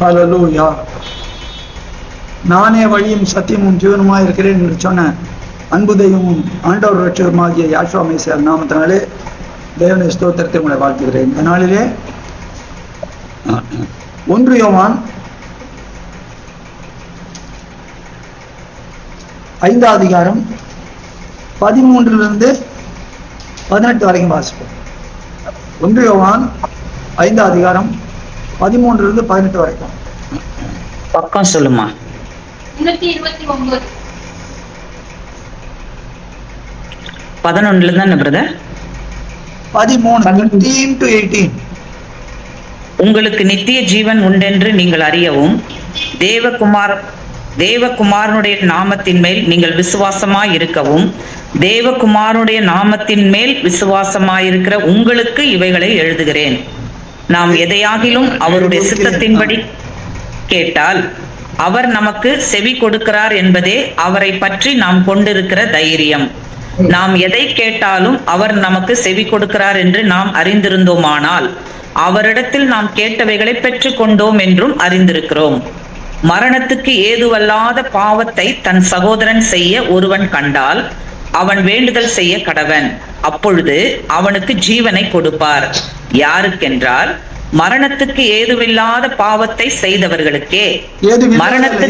ஹல்லேலூயா. நானே வழியும் சத்தியமும் ஜீவனுமாய் இருக்கிறேன் என்று சொன்ன அன்பு தெய்வமும் ஆண்டவர் ரட்சகருமாகிய யாஷுவா மெசியா நாமத்தினாலே தேவனை ஸ்தோத்திரத்தை உங்களை வாழ்த்துகிறேன். இந்த நாளிலே 1 யோவான் 5ஆம் அதிகாரம் 13 18 வரைக்கும் வாசிப்போம். 1 யோவான் 5ஆம் அதிகாரம் 13 18 வரைக்கும். பக்கம் சொல்லுமா. 11 தானே பிரதர்? 13 to 18. உங்களுக்கு நித்திய ஜீவன் உண்டென்று நீங்கள் அறியவும் தேவகுமாரனுடைய நாமத்தின் மேல் நீங்கள் விசுவாசமாய் இருக்கவும் தேவகுமாரனுடைய நாமத்தின் மேல் விசுவாசமாயிருக்கிற உங்களுக்கு இவைகளை எழுதுகிறேன். நாம் எதையாகிலும் அவருடைய சித்தத்தின்படி கேட்டால் அவர் நமக்கு செவி கொடுக்கிறார் என்பதே அவரை பற்றி நாம் கொண்டிருக்கிற தைரியம். நாம் எதை கேட்டாலும் அவர் நமக்கு செவி கொடுக்கிறார் என்று நாம் அறிந்திருந்தோமானால் அவரிடத்தில் நாம் கேட்டவைகளை பெற்றுக் கொண்டோம் என்றும் அறிந்திருக்கிறோம். மரணத்துக்கு ஏதுவல்லாத பாவத்தை தன் சகோதரன் செய்ய ஒருவன் கண்டால் அவன் வேண்டுதல் செய்ய கடவன். அப்பொழுது அவனுக்கு ஜீவனை கொடுப்பார். யாருக்கென்றால் மரணத்துக்கு ஏதுவில்லாத பாவத்தை செய்தவர்களுக்கே. மரணத்துக்கு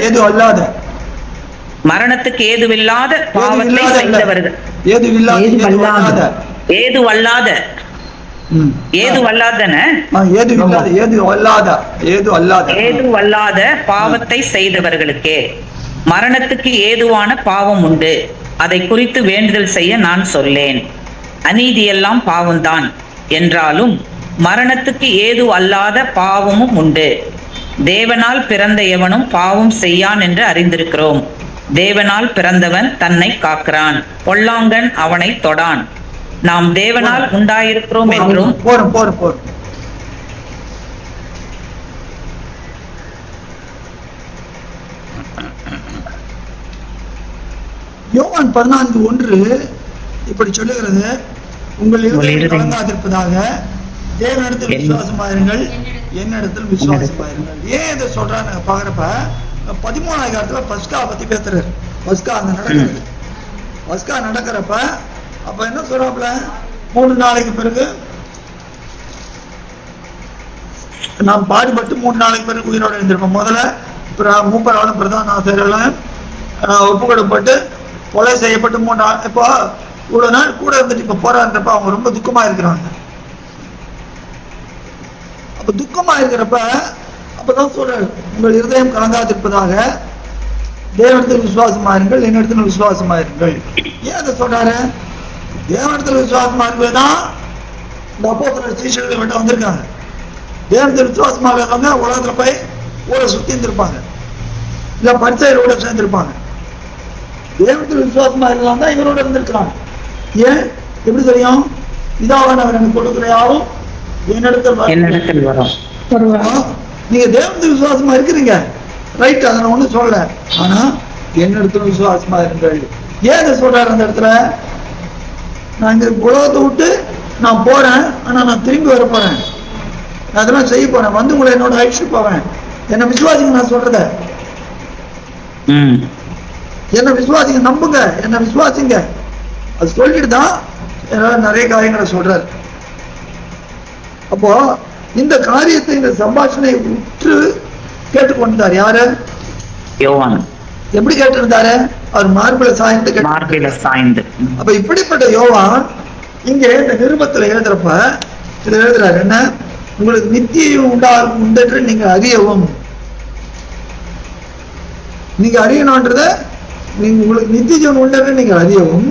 ஏதுவில்லாத பாவத்தை செய்தவர்கள் ஏதுவல்லாத பாவத்தை செய்தவர்களுக்கே மரணத்துக்கு ஏதுவான பாவம் உண்டு. அதை குறித்து வேண்டுதல் செய்ய நான் சொல்லேன். அநீதியெல்லாம் பாவம்தான் என்றாலும் மரணத்துக்கு ஏது அல்லாத பாவமும் உண்டு. தேவனால் பிறந்த எவனும் பாவம் செய்யான் என்று அறிந்திருக்கிறோம். தேவனால் பிறந்தவன் தன்னை காக்கிறான், பொல்லாங்கன் அவனை தொடான். நாம் தேவனால் உண்டாயிருக்கிறோம் என்றும் யோவான் 14:1 இப்படி சொல்லுகிறது, உங்கள் இருதயம் கலங்காதிருப்பதாக தேவனிடத்தில் விசுவாசமாயிருங்கள், என்னிடத்தில் விசுவாசமாயிருங்கள். ஏன் இதை சொல்றான்னு பாக்குறப்ப 13ஆம் அதிகாரத்துல பஸ்கா பத்தி பேசுறாரு. பஸ்கா அங்க நடக்கிறது. பஸ்கா நடக்கிறப்ப அப்ப என்ன சொல்றாப்புல, 3 நாளைக்கு பிறகு நாம் பாடுபட்டு 3 நாளைக்கு பிறகு உயிரோடு எழுந்திருப்போம். முதல்ல மூப்பராலும் பிரதான ஆசிரியர்களும் ஒப்புக்கொடுப்பட்டு கொலை செய்யப்பட்டு 3 நாள். இப்போ இவ்வளவு நாள் கூட இருந்துட்டு இப்ப போராடுறப்ப அவங்க ரொம்ப துக்கமா இருக்கிறாங்க. அப்ப துக்கமா இருக்கிறப்ப அப்பதான் சொல்றாரு, உங்கள் இருதயம் கலங்காதிருப்பதாக தேவனிடத்தில் விசுவாசமாயிருங்கள், என்னிடத்தில் விசுவாசமாயிருங்கள். ஏன் அதை சொல்றாரு? தேவனிடத்தில் விசுவாசமா இருப்பதுதான் இந்த அப்போஸ்தலர் சீஷர்களை விட்டு வந்திருக்காங்க. தேவனிடத்தில் விசுவாசமாக இருக்கவங்க உலகத்துல போய் ஊரை சுத்தி இருந்திருப்பாங்க, இல்ல பரிசேயரோட சேர்ந்திருப்பாங்க. தேவனிடத்தில் விசுவாசமா இருக்கலாம் தான் இவரோட இருந்திருக்கிறாங்க. ஏன் எப்படி தெரியும்? பிதாவானவர் எனக்கு கொடுக்கிற யாரும் என்னிடத்தில் வரும். நீங்க தேவனிடத்தில் விசுவாசமா இருக்கிறீங்க, ரைட், அதை நான் ஒண்ணும் சொல்லல. ஆனா என்னிடத்துல விசுவாசமா இருங்கள். ஏன் இதை சொல்றாரு அந்த இடத்துல? நான் இந்த உலகத்தை விட்டு நான் போறேன், ஆனா நான் திரும்பி வர போறேன், நான் அதெல்லாம் செய்ய போறேன், வந்து உங்களை என்னோட அழைச்சிட்டு போவேன். என்ன விசுவாசிங்க, நான் சொல்றத என்ன விசுவாசிங்க, நம்புங்க, என்ன விசுவாசிங்க. அது சொல்லிட்டு தான் நிறைய காரியங்களை சொல்றாரு. அப்போ இந்த காரியத்தை, இந்த சம்பாஷணை உற்று கேட்டுக்கொண்டார். யாரு? யோவான். எப்படி கேட்டிருந்தாரு? அவர் மார்பில சாய்ந்து. அப்ப இப்படிப்பட்ட யோவான் இங்க இந்த நிருபத்துல எழுதுறப்ப இதை எழுதுறாரு. என்ன? உங்களுக்கு நித்தியம் உண்டென்று நீங்க அறியவும். நீங்க அறியணும்ன்றத, நீங்க உங்களுக்கு நித்திய ஜீவன் உண்டென்று நீங்க அறியவும்,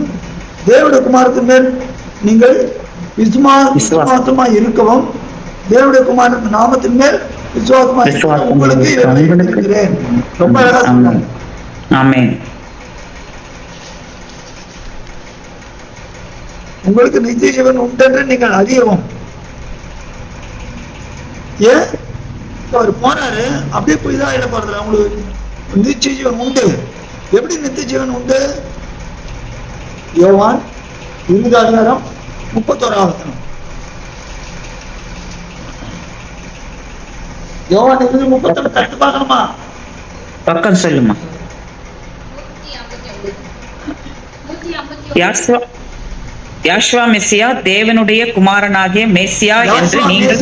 தேவனுடைய குமாரத்தின் மேல் நீங்கள் விசுவாசமா இருக்கவும், தேவனுடைய குமாரன் நாமத்தின் மேல் விசுவாசமா உங்களுக்கு இருக்கிறேன். ரொம்ப அழகா சொன்னாங்க. ஆமென். உங்களுக்கு நித்திய ஜீவன் உண்டென்று நீங்கள் அறியவும். ஏன் அவர் போனாரு? அப்படியே போய் தான் இட போறதுல உங்களுக்கு நித்திய ஜீவன் உண்டு. எப்படி நித்திய ஜீவன் உண்டு? யோவான் 20:31. யோவான் 20:31 கத்து பார்க்கணுமா? பக்கம் சொல்லுமா. யாஷ்வா யாஷ்வா மெஸ்ஸியா தேவனுடைய குமாரனாகிய மெஸ்ஸியா என்று நீங்கள்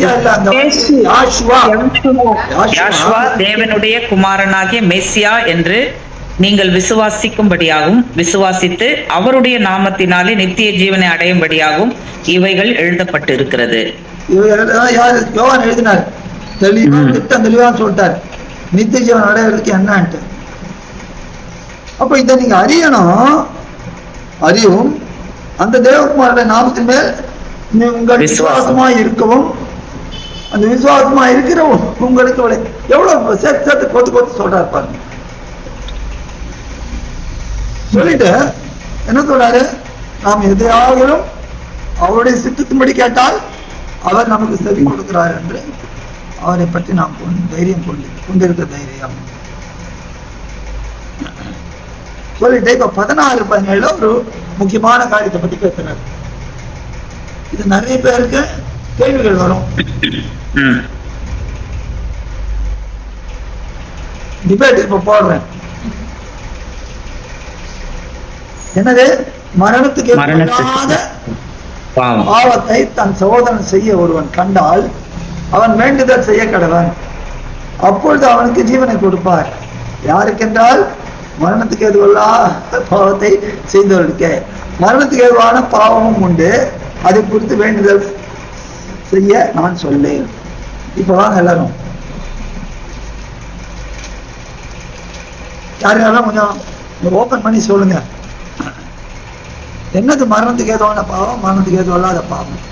யாஷ்வா தேவனுடைய குமாரனாகிய மெஸ்ஸியா என்று நீங்கள் விசுவாசிக்கும்படியாகவும் விசுவாசித்து அவருடைய நாமத்தினாலே நித்திய ஜீவனை அடையும்படியாகவும் இவைகள் எழுதப்பட்டு இருக்கிறது. யோவான் எழுதினார், தெளிவா சொல்லிட்டார் நித்திய ஜீவன் அடையிறதுக்கு என்னன்ட்டு. அப்ப இதை நீங்க அறியவும் அந்த தேவகுமாரோட நாமத்தின் மேல் உங்கள் விசுவாசமா இருக்கவும், அந்த விசுவாசமா இருக்கிறவும் உங்களுக்கு எவ்வளவு சேர்த்து கோத்து சொல்றாரு பாருங்க. சொல்லிட்டு என்ன சொல்றாரு, நாம் எதையாகிலும் அவருடைய சித்தத்தின்படி கேட்டால் அவர் நமக்கு செவி கொடுக்கிறார் என்று அவரை பற்றி நாம் தைரியம் கொண்டிருக்க தைரியம் சொல்லிட்டு இப்ப 16-17 ஒரு முக்கியமான காரியத்தை பத்தி பேசுறாரு. இது நிறைய பேருக்கு கேள்விகள் வரும். டிபேட் இப்ப போடுறேன். என்னது, மரணத்துக்கு பாவத்தை தன் சகோதரன் செய்ய ஒருவன் கண்டால் அவன் வேண்டுதல் செய்ய கடவன், அப்பொழுது அவனுக்கு ஜீவனை கொடுப்பார். யாருக்கென்றால் மரணத்துக்கு எதுவல்லா பாவத்தை செய்தவர்களுக்கு. மரணத்துக்கு எதுவான பாவமும் உண்டு, அதை குறித்து வேண்டுதல் செய்ய நான் சொல்லேன். இப்ப வாங்க எல்லாரும் யாரும் கொஞ்சம் ஓபன் பண்ணி சொல்லுங்க. என்னது மரணத்துக்கு ஏதுவான பாவம், மரணத்துக்கு ஏதுவும் இல்லாத பாவம்?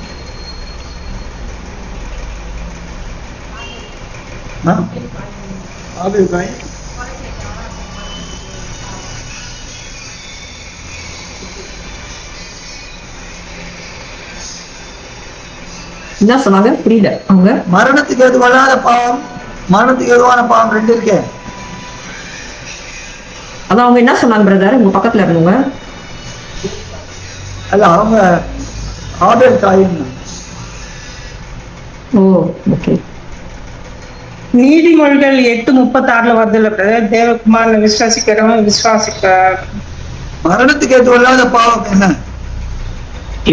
என்ன சொன்னாங்க புரியல. அவங்க மரணத்துக்கு எதுவல்லாத பாவம், மரணத்துக்கு எதுவான பாவம் ரெண்டு இருக்கே. அதான் அவங்க என்ன சொன்னாங்க பிரதர், உங்க பக்கத்துல இருந்தவங்க? அல்ல, அவங்க ஆபேல் தாயின். ஓ ஓகே. நீதிமொழிகள் 8:36 வருதுல்ல பிரதர், தேவகுமாரனை விசுவாசிக்கிறவன் விசுவாசிக்க. மரணத்துக்கு எதுவல்லாத பாவம் என்ன?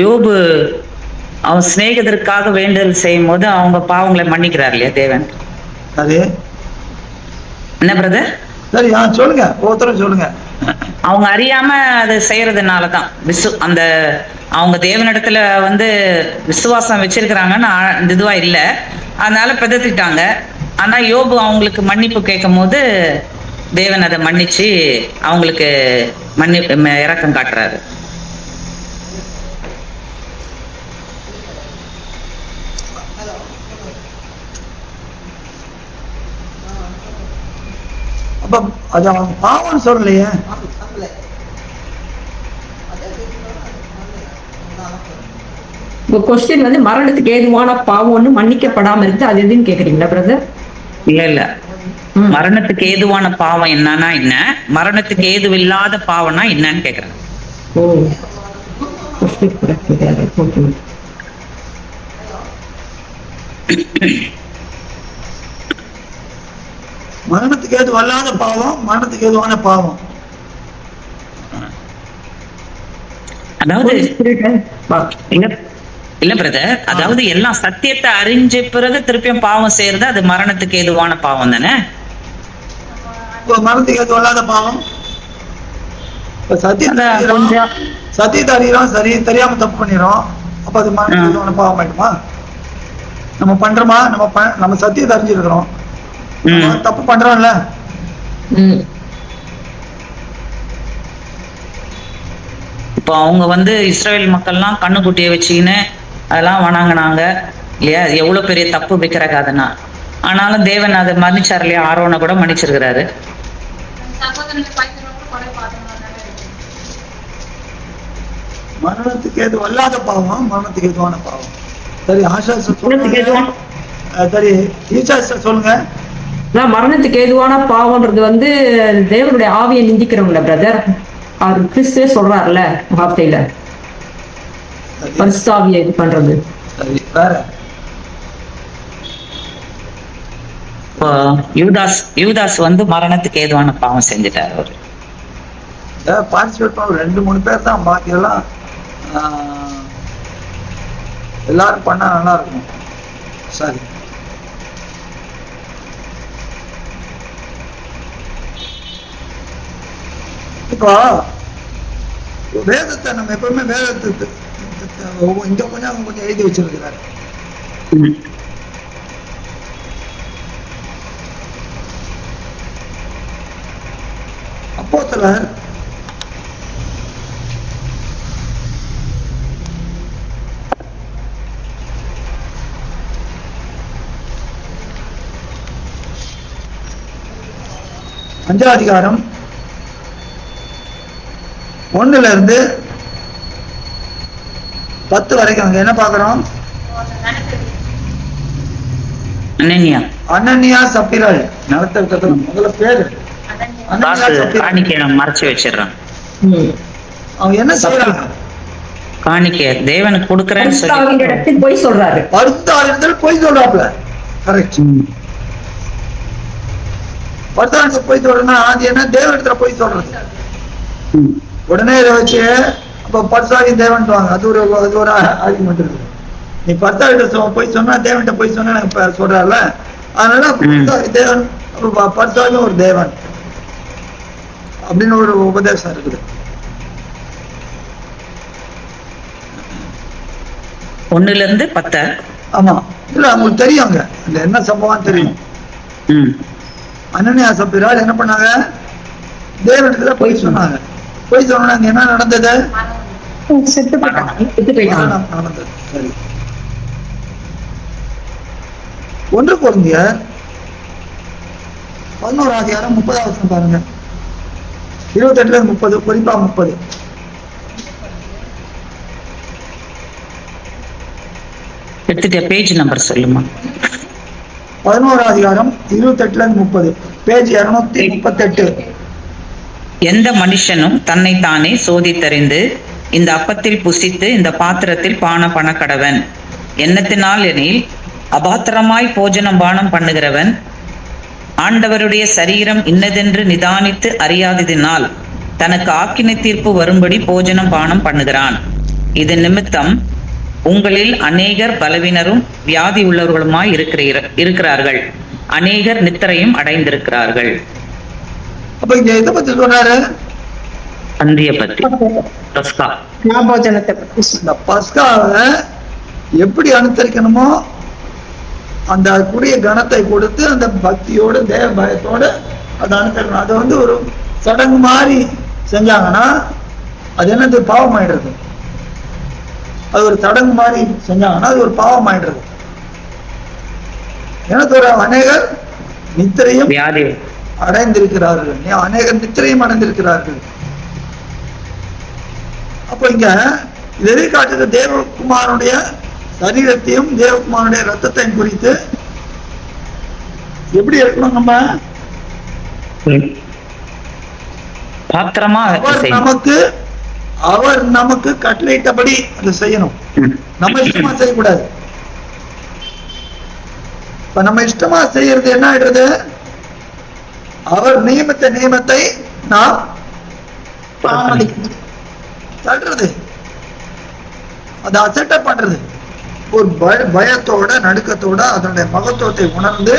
யோபு அவன் சிநேகிதருக்காக வேண்டுதல் செய்யும் போது அவங்க பாவங்களை மன்னிக்கிறார் இல்லையா தேவன்? சரி, என்ன பிரதர்? சரி சொல்லுங்க, ஒவ்வொருத்தரும் சொல்லுங்க. அவங்க அறியாம அதை செய்யறதுனாலதான் அந்த அவங்க தேவனிடத்துல விசுவாசம் வச்சிருக்கிறாங்கன்னு இதுவா இல்ல, அதனால பிதத்திட்டாங்க. ஆனா யோபு அவங்களுக்கு மன்னிப்பு கேட்கும் போது தேவன் அதை மன்னிச்சு அவங்களுக்கு இரக்கம் காட்டுறாரு. அப்ப அது அவங்க பாவம் சொல்லலையே. கொஸ்டின் மரணத்துக்கு ஏதுவான பாவம்னு மன்னிக்கப்படாம இருக்கு, அது எதுன்னு கேக்குறீங்களா பிரதர்? இல்ல மரணத்துக்கு ஏதுவான பாவம் என்னன்னா என்ன, மரணத்துக்கு ஏதுவில்லாத பாவம்னா என்னன்னு கேக்குறேன். ஓ மரணத்துக்கு ஏது வல்லாத பாவம், மரணத்துக்கு ஏதுவான பாவம். அதாவது இல்ல பிரதர், அதாவது எல்லாம் சத்தியத்தை அறிஞ்ச பிறகு திருப்பியும் பாவம் செய்யறது அது மரணத்துக்கு ஏதுவான பாவம் தானே. மரணத்துக்கு ஏது வல்லாத பாவம் சத்தியத்தை அறிகிறோம், சரி தெரியாம தப்பு பண்ணிடுறோம், அப்ப அது மரணத்துக்கு ஏதுவான பாவம் ஆயிடுமா? நம்ம பண்றோமா? நம்ம சத்தியத்தை அறிஞ்சிருக்கிறோம், தப்பு பண்றோம்ல. இப்போ அவங்க இஸ்ரேல் மக்கள்லாம் கண்ணுக்குட்டியை வச்சுக்கின்னு அதெல்லாம் வணங்கினாங்க இல்லையா, எவ்வளவு பெரிய தப்பு வைக்கிற கதைனா. ஆனாலும் தேவன் அதை மன்னிச்சார் இல்லையா, ஆரோனை கூட மன்னிச்சிருக்கிறாரு. மரணத்துக்கு ஏது வல்லாத பாவம், மரணத்துக்கு ஏதுவான பாவம். சரி ஆஷா சரி ஈஷா சொல்லுங்க. மரணத்துக்கு ஏதுவான பாவம்ன்றது தேவனுடைய ஆவியை நிந்திக்கிறவங்கள பிரதர், அவர் கிறிஸ்துவே சொல்றாருல வார்த்தையில, பரிசுத்தாவியை இது பண்றது. அப்போ யூதாஸ் வந்து மரணத்துக்கு ஏதுவான பாவம் செஞ்சுட்டாரு அவரு. பார்ட்டிசிபேட் பண்ண 2-3 பேர் தான், பாக்கி எல்லாம் எல்லாரும் பண்ணா நல்லா இருக்கும். சரி, இப்போ வேதத்தை நம்ம எப்பவுமே வேதத்துக்கு இங்க கொஞ்சம் அவங்க கொஞ்சம் எழுதி வச்சிருக்கிறாரு. அப்போஸ்தலர் அஞ்சாம் அதிகாரம் 1 to 10 வரைக்கும் அங்க என்ன பாக்குறோம்? அனனியா சப்பிராள் நடத்த முதல்ல பேரு காணிக்கை மறைச்சு வச்சிடறான். அவங்க என்ன செய்யறாங்க? காணிக்கை தேவனுக்கு கொடுக்கறேன்னு சொல்லி போய் சொல்றாரு. பரிசுத்த போய் சொல்றாப்ல. கரெக்ட். பரிசுத்த போய் சொல்றேன்னா அது என்ன? தேவனிடத்துல போய் சொல்றது. உடனே இதை வச்சு அப்ப பரிசாகி தேவன் வாங்க, அது ஒரு ஆர்குமெண்ட் இருக்கு. நீ பரிசாகிட்ட போய் சொன்னா தேவன்கிட்ட போய் சொன்னா எனக்கு சொல்றாருல, அதனால தேவன் பரிசாகி ஒரு தேவன் அப்படின்னு ஒரு உபதேசம் இருக்குது. 1 to 10. ஆமா, இல்ல அவங்களுக்கு தெரியும் அங்க என்ன சம்பவம் தெரியும். அனனியா சப்பிராள் என்ன பண்ணாங்க? தேவனிடத்துல போய் சொன்னாங்க. போய் சொன்னாங்க, என்ன நடந்தது? நடந்தது. சரி, 1 கொரிந்தியர் 11 அதிகாரம் 30 பாருங்க. 28 to 30, குறிப்பா 30. பேஜ் நம்பர் சொல்லுமா? 11 அதிகாரம் 28 to 30, பேஜ் 238. எந்த மனுஷனும் தன்னைத்தானே சோதித்தறிந்து இந்த அப்பத்தில் புசித்து இந்த பாத்திரத்தில் பான பண்ண கடவன். எண்ணத்தினால் எனில் அபாத்திரமாய் போஜனம் பானம் பண்ணுகிறவன் ஆண்டவருடைய சரீரம் இன்னதென்று நிதானித்து அறியாததினால் தனக்கு ஆக்கினை தீர்ப்பு வரும்படி போஜனம் பானம் பண்ணுகிறான். இது நிமித்தம் உங்களில் அநேகர் பலவினரும் வியாதி உள்ளவர்களுமாய் இருக்கிறார்கள், அநேகர் நித்திரையும் அடைந்திருக்கிறார்கள். அப்ப இங்க எதை பத்தி சொல்றாரு? பந்திய பத்தி, பஸ்கா. இந்த பஸ்காவை எப்படி அனுசரிக்கணுமோ அந்த கூடிய கணத்தை கொடுத்து அந்த பக்தியோடு தேவ பயத்தோடு அதை அனுசரிக்கணும். அதை வந்து ஒரு சடங்கு மாதிரி செஞ்சாங்கன்னா அது என்னது? பாவம் ஆயிடுறது. அது ஒரு சடங்கு மாதிரி செஞ்சாங்கன்னா அது ஒரு பாவம் ஆயிடுறது. என்ன சொல்ற? அநேகர் நித்திரையும் அடைந்திருக்கிறார்கள், அநேகர் நித்திரையும் அடைந்திருக்கிறார்கள். அப்ப இங்க இதை காட்டுற தேவகுமாரனுடைய சரீரத்தையும் தேவகுமாரனுடைய ரத்தத்தையும் குறித்து எப்படி இருக்கணும்? நம்ம அவர் நமக்கு கட்டளையிட்டபடி அதை செய்யணும். நம்ம இஷ்டமா செய்யக்கூடாது. இப்ப நம்ம இஷ்டமா செய்யறது என்ன ஆயிடுறது? அவர் நியமித்த நியமத்தை நாம் தள்ளுறது, அதை அசட்ட பண்றது. ஒரு பயத்தோட நடுக்கத்தோட அதனுடைய மகத்துவத்தை உணர்ந்து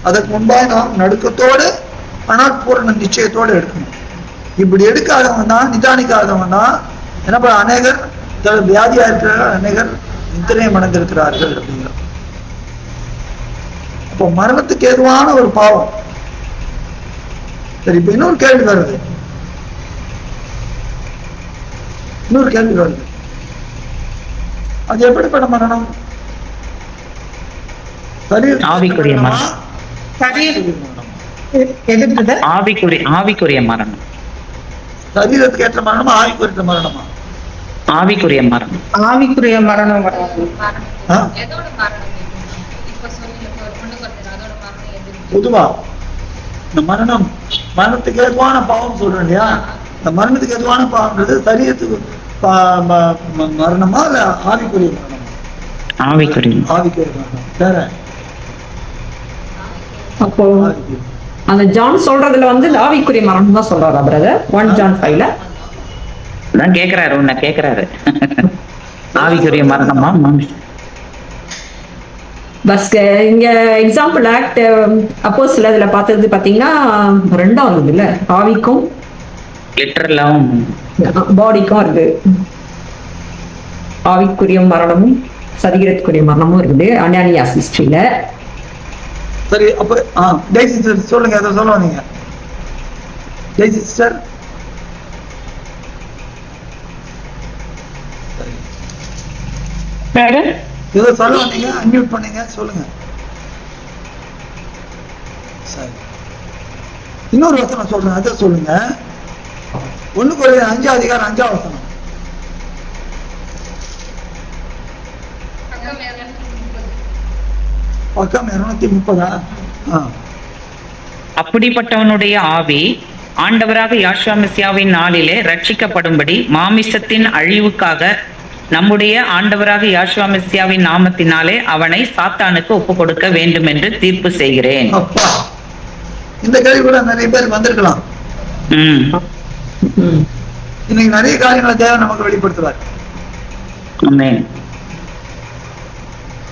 அதற்கு முன்பாக நாம் நடுக்கத்தோடு ஆனால் பூரண நிச்சயத்தோடு எடுக்கணும். இப்படி எடுக்காதவன் தான், நிதானிக்காதவன் தான் என்ன பண்ண? அநேகர் வியாதியா இருக்கிறார்கள், அநேகர் நித்திரையும் அடைந்திருக்கிறார்கள் அப்படிங்கிற. அப்போ மரணத்துக்கு ஏதுவான ஒரு பாவம். சரி, இப்ப இன்னொரு கேள்வி வருது. அது எப்படிப்பட்ட மரணம்? ஆவிக்குரிய மரணம். ஆவிக்குரிய மரணம். சரீரத்துக்கு ஏற்ற மரணமா ஆவிக்குரிய மரணமா? ஆவிக்குரிய மரணம். ஆவிக்குரிய மரணம். பொதுவா இந்த மரணத்துக்கு ஏதுவான பாவம் சொல்றேன் இல்லையா? இந்த மரணத்துக்கு ஏதுவான பாவம்ன்றது சரீரத்துக்கு மரணமா இல்ல ஆவிக்குரிய மரணமா? ஆவிக்குரிய மரணம். வேற அப்போ அந்த ஜான் சொல்றதுல வந்து இந்த ஆவிக்குரிய மரணம் தான் சொல்றாரா பிரதர் 1 John 5ல அதான் கேக்குறாரு, உன்னை கேக்குறாரு. ஆவிக்குரிய மரணமா? பஸ் இங்க எக்ஸாம்பிள் ஆக்ட் அப்போஸ்ல இதுல பார்த்தது பாத்தீங்கன்னா 2வது இல்ல ஆவிக்கும் லிட்டரலாவும் பாடிக்கும் இருக்கு. ஆவிக்குரிய மரணமும் சரீரத்துக்குரிய மரணமும் இருக்குது அனானியாஸ் ஹிஸ்டரியில. சரி, அப்ப ஜெய் சிஸ்டர் சொல்லுங்க, ஏதோ சொல்ல வந்தீங்க. ஜெய் சிஸ்டர். ஏதோ சொல்ல வந்தீங்க, அன்மியூட் பண்ணீங்க, சொல்லுங்க. சரி, இன்னொரு வசனம் சொல்றேன், அதை சொல்லுங்க. 1 Corinthians 5:5 பக்கம் 230. அப்படிப்பட்டவனுடைய ஆவி ஆண்டவராக யாஷுவா மெசியாவின் நாளிலே ரட்சிக்கப்படும்படி மாமிசத்தின் அழிவுக்காக நம்முடைய ஆண்டவராக யாஷுவா மெசியாவின் நாமத்தினாலே அவனை சாத்தானுக்கு ஒப்பு கொடுக்க வேண்டும் என்று தீர்ப்பு செய்கிறேன். அப்பா, இந்த கேள்வி கூட நிறைய பேர் வந்திருக்கலாம். இன்னைக்கு நிறைய காரியங்களை தேவன் நமக்கு வெளிப்படுத்துவார். ஆமென்.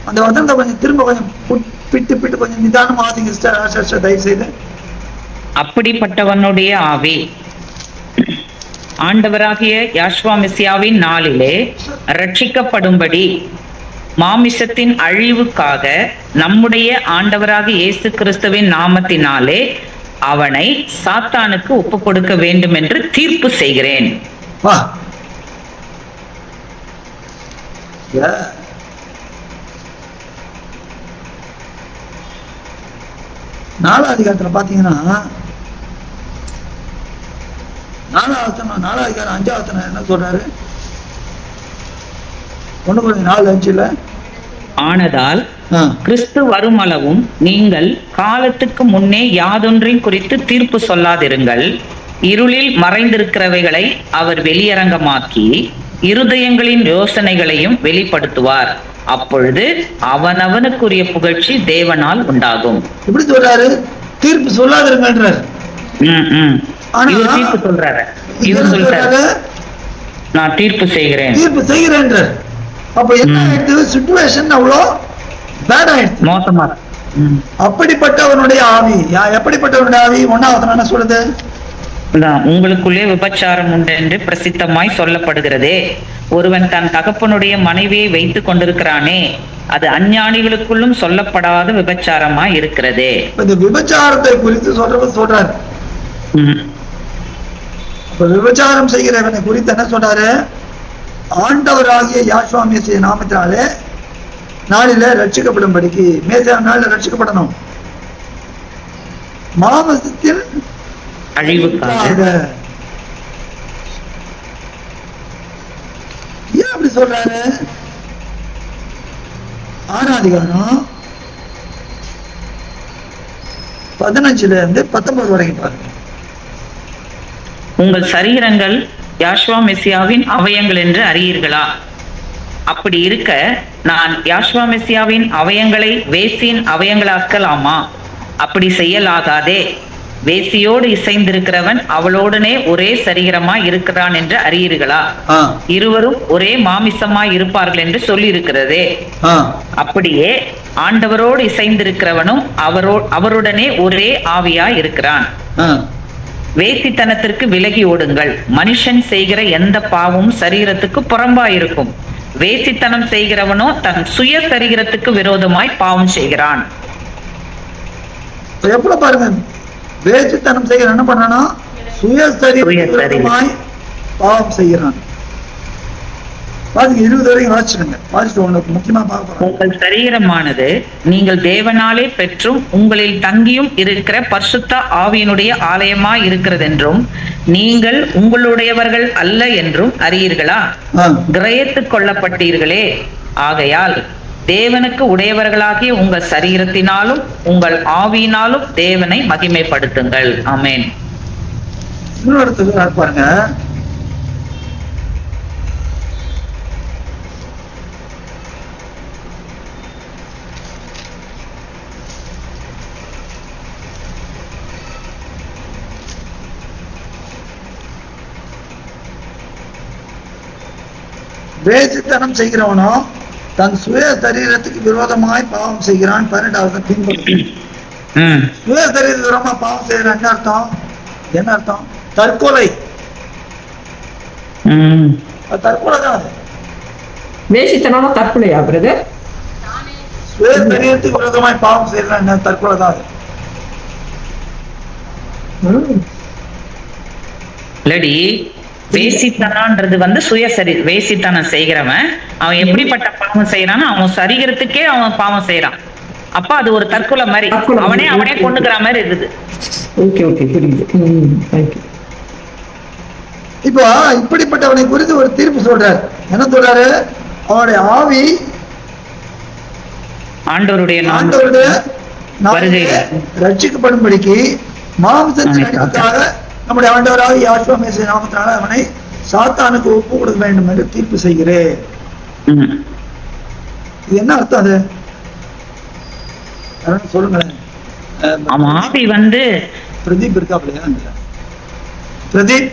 அந்த வசனத்தை கொஞ்சம் திரும்ப கொஞ்சம் பிட்டு கொஞ்சம் நிதானமா ஆதிங்க சிஸ்டர், தயவு செய்து. அப்படிப்பட்டவனுடைய ஆவி ஆண்டவராகிய யாஷுவா மெசியாவின் நாளிலே ரட்சிக்கப்படும்படி மாமிசத்தின் அழிவுக்காக நம்முடைய ஆண்டவராகிய இயேசு கிறிஸ்துவின் நாமத்தினாலே அவனை சாத்தானுக்கு ஒப்பு கொடுக்க வேண்டும் என்று தீர்ப்பு செய்கிறேன். வா, 4வது அதிகாரத்துல பாத்தீங்கன்னா 4வது அதிகாரம் 5வது என்ன சொல்றாரு? 1 Corinthians 4:5 ஆனதால் கிறிஸ்து வருமளவும் நீங்கள் காலத்துக்கு முன்னே யாதொன்றின் குறித்து தீர்ப்பு சொல்லாதிருங்கள். இருளில் மறைந்திருக்கிறவைகளை அவர் வெளியரங்கமாக்கி இருதயங்களின் யோசனைகளையும் வெளிப்படுத்துவார். அப்பொழுது அவனவனுக்குரிய புகழ்ச்சி தேவனால் உண்டாகும். எப்படி சொல்றாரு? தீர்ப்பு சொல்லாதிருங்கன்றார். தீர்ப்பு சொல்றாரு. இவர் சொல்றாரு நான் தீர்ப்பு செய்கிறேன், தீர்ப்பு செய்கிறேன்றார். அப்ப என்ன ஆயிடுது? சிச்சுவேஷன் அவ்வளோ பேட் ஆயிடுச்சு, மோசமா. அப்படிப்பட்டவனுடைய ஆவி. எப்படிப்பட்டவனுடைய ஆவி? 1வது என்ன சொல்லுது? உங்களுக்குள்ளே விபச்சாரம் உண்டு என்று பிரசித்தமாய் சொல்லப்படுகிறதே. ஒருவன் தன் தகப்பனுடைய மனைவியை வைத்துக் கொண்டிருக்கிறானே, அது அஞ்ஞானிகளுக்குள்ளும் சொல்லப்படாத விபச்சாரமா இருக்கிறதே. இந்த விபச்சாரத்தை குறித்து சொல்றாரு. விபச்சாரம் செய்கிறவனை குறித்து என்ன சொல்றாரு? ஆண்டவராகிய யாஷுவா மெசியா நாமத்தினாலே நாளில ரட்சிக்கப்படும்படிக்கு, மேசியா நாளில ரட்சிக்கப்படணும், மாமிசத்தின் அழிவுக்காக. ஏன் அப்படி சொல்றாரு? 6வது அதிகாரம் 15 19 வரைக்கும் பாருங்க. உங்கள் சரீரங்கள் யாஷுவா மெசியாவின் அவயங்கள் என்று அறியீர்களா? அப்படி இருக்க நான் யாஷுவா மெசியாவின் அவயங்களை வேசியின் அவயங்களாக்கலாமா? அப்படி செய்யலாகாதே. வேசியோடு இசைந்திருக்கிறவன் அவளோடனே ஒரே சரீரமா இருக்கிறான் என்று அறியீர்களா? இருவரும் ஒரே மாமிசமாய் இருப்பார்கள் என்று சொல்லி இருக்கிறதே. அப்படியே ஆண்டவரோடு இசைந்திருக்கிறவனும் அவருடனே ஒரே ஆவியா இருக்கிறான். வேசித்தனத்திற்கு விலகி ஓடுங்கள். மனுஷன் செய்கிற எந்த பாவமும் சரீரத்துக்கு புறம்பாயிருக்கும். வேசித்தனம் செய்கிறவனோ தன் சுய சரீரத்துக்கு விரோதமாய் பாவம் செய்கிறான். எப்படி பாருங்க, வேசித்தனம் செய்கிற என்ன பண்ணனா? சுய சரீரமாய் பாவம் செய்கிறான். பாருங்க, 20 வரைக்கும் வாசிச்சுடுங்க. வாசிட்டு முக்கியமா பார்க்க போறோம். உங்கள் சரீரமானது நீங்கள் தேவனாலே பெற்றும் உங்களில் தங்கியும் இருக்கிற பரிசுத்த ஆவியினுடைய ஆலயமாய் இருக்கிறதென்றும் நீங்கள் உங்களுடையவர்கள் அல்ல என்றும் அறியீர்களா? கிரயத்துக் கொள்ளப்பட்டீர்களே. ஆகையால் தேவனுக்கு உடையவர்களாகிய உங்கள் சரீரத்தினாலும் உங்கள் ஆவியினாலும் தேவனை மகிமைப்படுத்துங்கள். ஆமென். இன்னொரு பாருங்க, வேசித்தனம் செய்கிறவனோ தன் சுய சரீரத்துக்கு விரோதமாய் பாவம் செய்கிறான். 12வது பின்பற்றி சுய சரீரத்துக்கு விரோதமா பாவம் செய்யறான். என்ன அர்த்தம்? என்ன அர்த்தம்? தற்கொலை. தற்கொலை தான் அது. வேசித்தனமா தற்கொலையா பிரதர்? சுய சரீரத்துக்கு விரோதமாய் பாவம் செய்யறான், தற்கொலை தான் அது. இல்லடி, வேசித்தனன்றது வந்து சுயசரி வேசித்தனம் செய்கிறவன் அவன் எப்படிப்பட்ட பாவம் செய்யறான்னு அவன் சரீரத்துக்கே அவன் பாவம் செய்யறான். அப்ப அது ஒரு தற்கொலை மாதிரி, அவனே கொண்டுக்கிற மாதிரி இருக்குது. இப்போ இப்படிப்பட்டவனை குறித்து ஒரு தீர்ப்பு சொல்றாரு. என்ன சொல்றாரு? அவனுடைய ஆவி ஆண்டவருடைய ரட்சிக்கப்படும்படிக்கு மாம்சத்தின் அடிப்படையாக நம்முடைய ஆண்டவராக யாசுவா மேசியா நாமத்தினால அவனை சாத்தானுக்கு ஒப்பு கொடுக்க வேண்டும் என்று தீர்ப்பு செய்கிறேன். இது என்ன அர்த்தம்? அது சொல்லுங்களேன். ஆவி வந்து பிரதீப் இருக்காப்லையா? பிரதீப்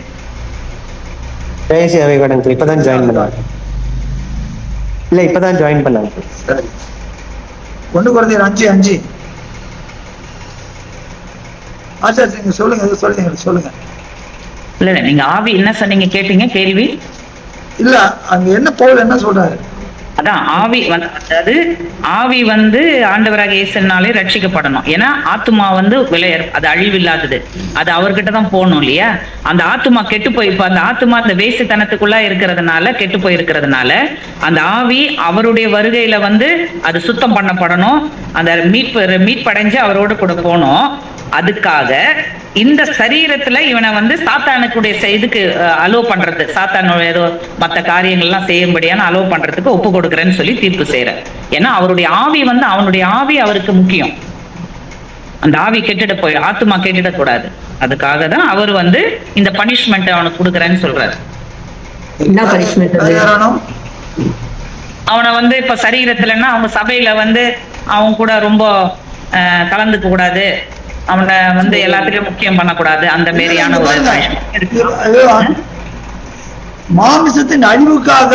இப்பதான் ஜாயின் பண்ணாங்க. இல்ல இப்பதான் ஜாயின் பண்ணாங்க. சரி, 1 Corinthians 5:5. ஆச்சார் நீங்க சொல்லுங்க, சொல்லுங்க. இல்ல நீங்க ஆவி என்ன சொன்னீங்க கேட்டீங்க கேள்வி? இல்ல அங்க என்ன பவுல் என்ன சொல்றாரு? அதான் ஆவி அதாவது ஆவி வந்து ஆண்டவராக இயேசுனாலே ரட்சிக்கப்படணும். ஏன்னா ஆத்துமா வந்து அது அழிவில்லாதது, அது அவர்கிட்ட தான் போகணும் இல்லையா? அந்த ஆத்துமா கெட்டு போய் இப்ப அந்த ஆத்துமா அந்த வேசித்தனத்துக்குள்ளா இருக்கிறதுனால கெட்டு போயிருக்கிறதுனால அந்த ஆவி அவருடைய வருகையில வந்து அது சுத்தம் பண்ணப்படணும், அந்த மீட்படைஞ்சு அவரோட கூட போகணும். அதுக்காக இந்த சரீரத்துல இவனை வந்து சாத்தானுக்குடைய இதுக்கு அலோவ் பண்றது, சாத்தானோட ஏதோ மற்ற காரியங்கள்லாம் செய்யும்படியான அலோவ் பண்றதுக்கு ஒப்பு கொடுக்குறேன்னு சொல்லி தீர்ப்பு செய்யற. ஏன்னா அவருடைய ஆவி வந்து அவனுடைய ஆவி அவருக்கு முக்கியம். அந்த ஆவி ஆத்துமா கெட்டிடக்கூடாது. அதுக்காக தான் அவர் வந்து இந்த பனிஷ்மெண்ட் அவனுக்கு கொடுக்குறேன்னு சொல்றாரு. அவனை வந்து இப்ப சரீரத்துலன்னா அவங்க சபையில வந்து அவங்க கூட ரொம்ப கலந்துக்க கூடாது, அவனை வந்து எல்லாத்துலயும் முக்கியம் பண்ணக்கூடாது, அந்த மாதிரியான ஒரு மாமிசத்தின் அழிவுக்காக.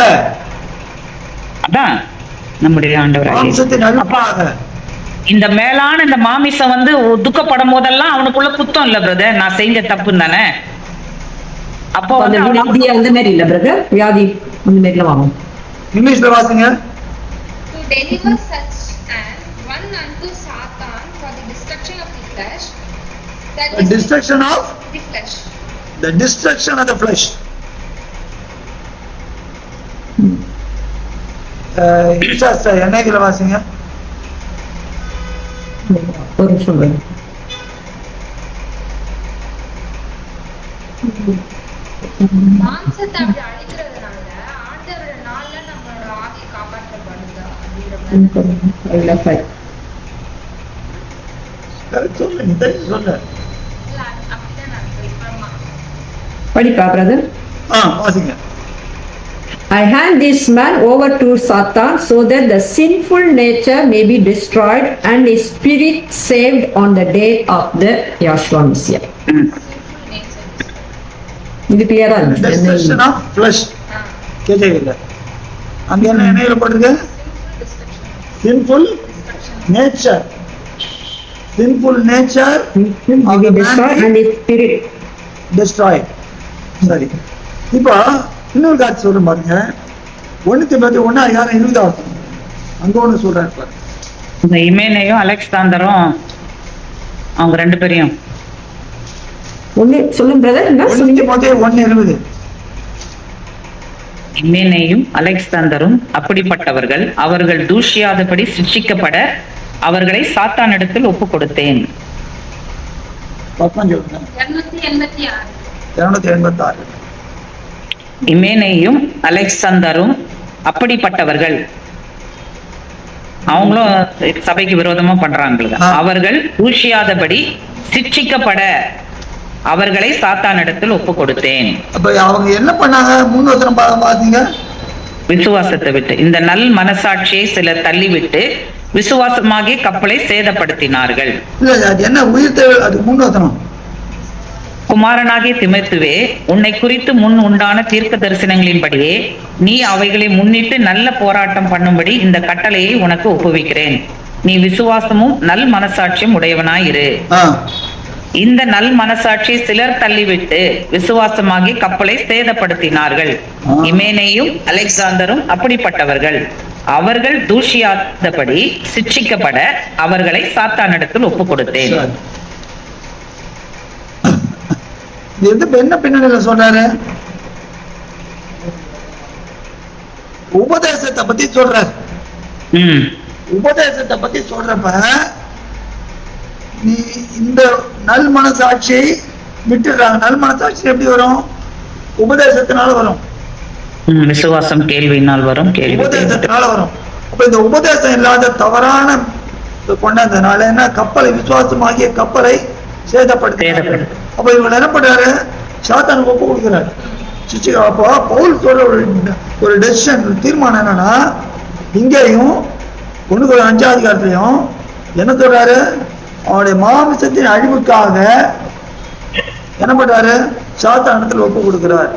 அதான் நம்முடைய ஆண்டவர் இந்த மேலான இந்த மாமிசம் வந்து துக்கப்படும் போதெல்லாம் அவனுக்குள்ள குத்தம் இல்ல பிரதர், நான் செஞ்ச தப்புன்னு தானே. அப்போ வந்து அந்த மாதிரி இல்ல பிரதர், வியாதி அந்த மாதிரி எல்லாம் வாங்கும். இங்கிலீஷ்ல வாசிங்க. To deliver such an one unto Satan for the destruction of the flesh. The destruction of the flesh. The destruction of the flesh. என்னைக்குல வாசிங்க. ஒரு நிமிஷம். மாம்சத்தை அப்படி அழிக்கிறதுனால ஆண்டவரோட நாள்ல நம்மளோட ஆவி காப்பாற்றப்படுது அப்படிங்கிற படிப்பா பிரதர். வாசிங்க. I hand this man over to Satan so that the sinful nature may be destroyed and his spirit saved on the day of the Yahshua Messiah. இது கிளியரா இருக்கு. Destruction of flesh. கேட்டீங்களா? அங்க என்ன எழுதப்பட்டிருக்கு? Sinful nature. Sinful nature will be destroyed and his spirit destroyed. சரி, இப்போ இன்னொரு காட்சி சொல்ற பாருங்க. 1 Timothy 1:20 அங்க ஒண்ணு சொல்றாரு பாருங்க. இந்த இமேனையும் அலெக்சாந்தரும் அவங்க ரெண்டு பேரையும் ஒண்ணு சொல்லுங்க பிரதர். என்ன 1 Timothy 1:20. இமேனையும் அலெக்சாந்தரும் அப்படிப்பட்டவர்கள், அவர்கள் தூஷியாதபடி சிக்ஷிக்கப்பட அவர்களை சாத்தானிடத்தில் ஒப்பு கொடுத்தேன். 286. இமேனையும் அலெக்சாந்தரும் அப்படிப்பட்டவர்கள், அவங்களும் சபைக்கு விரோதமா பண்றாங்க. அவர்கள் தூஷியாதபடி சிக்ஷிக்கப்பட அவர்களை சாத்தானிடத்தில் ஒப்பு கொடுத்தேன். அப்ப அவங்க என்ன பண்ணாங்க? 3 வசனம் பாத்தீங்க. விசுவாசத்தை விட்டு இந்த நல் மனசாட்சியை சிலர் தள்ளிவிட்டு விசுவாசமாகிய கப்பலை சேதப்படுத்தினார்கள். இல்ல அது என்ன உயிர்த்த? அது 3 வசனம். குமாரனாகிய திமோத்தேயுவே, உன்னை குறித்து முன் உண்டான தீர்க்க தரிசனங்களின்படியே நீ அவைகளை முன்னிட்டு நல்ல போராட்டம் பண்ணும்படி இந்த கட்டளையை உனக்கு ஒப்புவிக்கிறேன். நீ விசுவாசமும் நல் மனசாட்சியும் உடையவனாயிரு. இந்த நல் மனசாட்சியை சிலர் தள்ளிவிட்டு விசுவாசமாகி கப்பலை சேதப்படுத்தினார்கள். இமேனேயும் அலெக்சாந்தரும் அப்படிப்பட்டவர்கள். அவர்கள் தூஷியாதபடி சிட்சிக்கப்பட அவர்களை சாத்தானிடத்தில் ஒப்புக் கொடுத்தேன். என்ன பின்னணியில சொல்றாரு? உபதேசத்தை பத்தி சொல்றாரு. உபதேசத்தை பத்தி சொல்றப்ப நீ இந்த நல் மனசாட்சியை விட்டுறாங்க. நல் மனசாட்சி எப்படி வரும்? உபதேசத்தினால வரும். விசுவாசம் கேள்வியினால் வரும். உபதேசத்தினால வரும். அப்ப இந்த உபதேசம் இல்லாத தவறான கொண்டதுனால என்ன? கப்பலை, விசுவாசமாகிய கப்பலை சேதப்படுத்த. அப்ப இவங்க என்ன பண்றாரு? சாத்தானுக்கு ஒப்பு கொடுக்கிறாரு. அப்போ பவுல் சொல்ற ஒரு டெசிஷன், தீர்மானம் என்னன்னா, இங்கேயும் 1:5 அதிகாரத்திலையும் என்ன சொல்றாரு? அவனுடைய மாமிசத்தின் அழிவுக்காக என்ன பண்றாரு? சாத்தானத்தில் ஒப்பு கொடுக்கிறார்.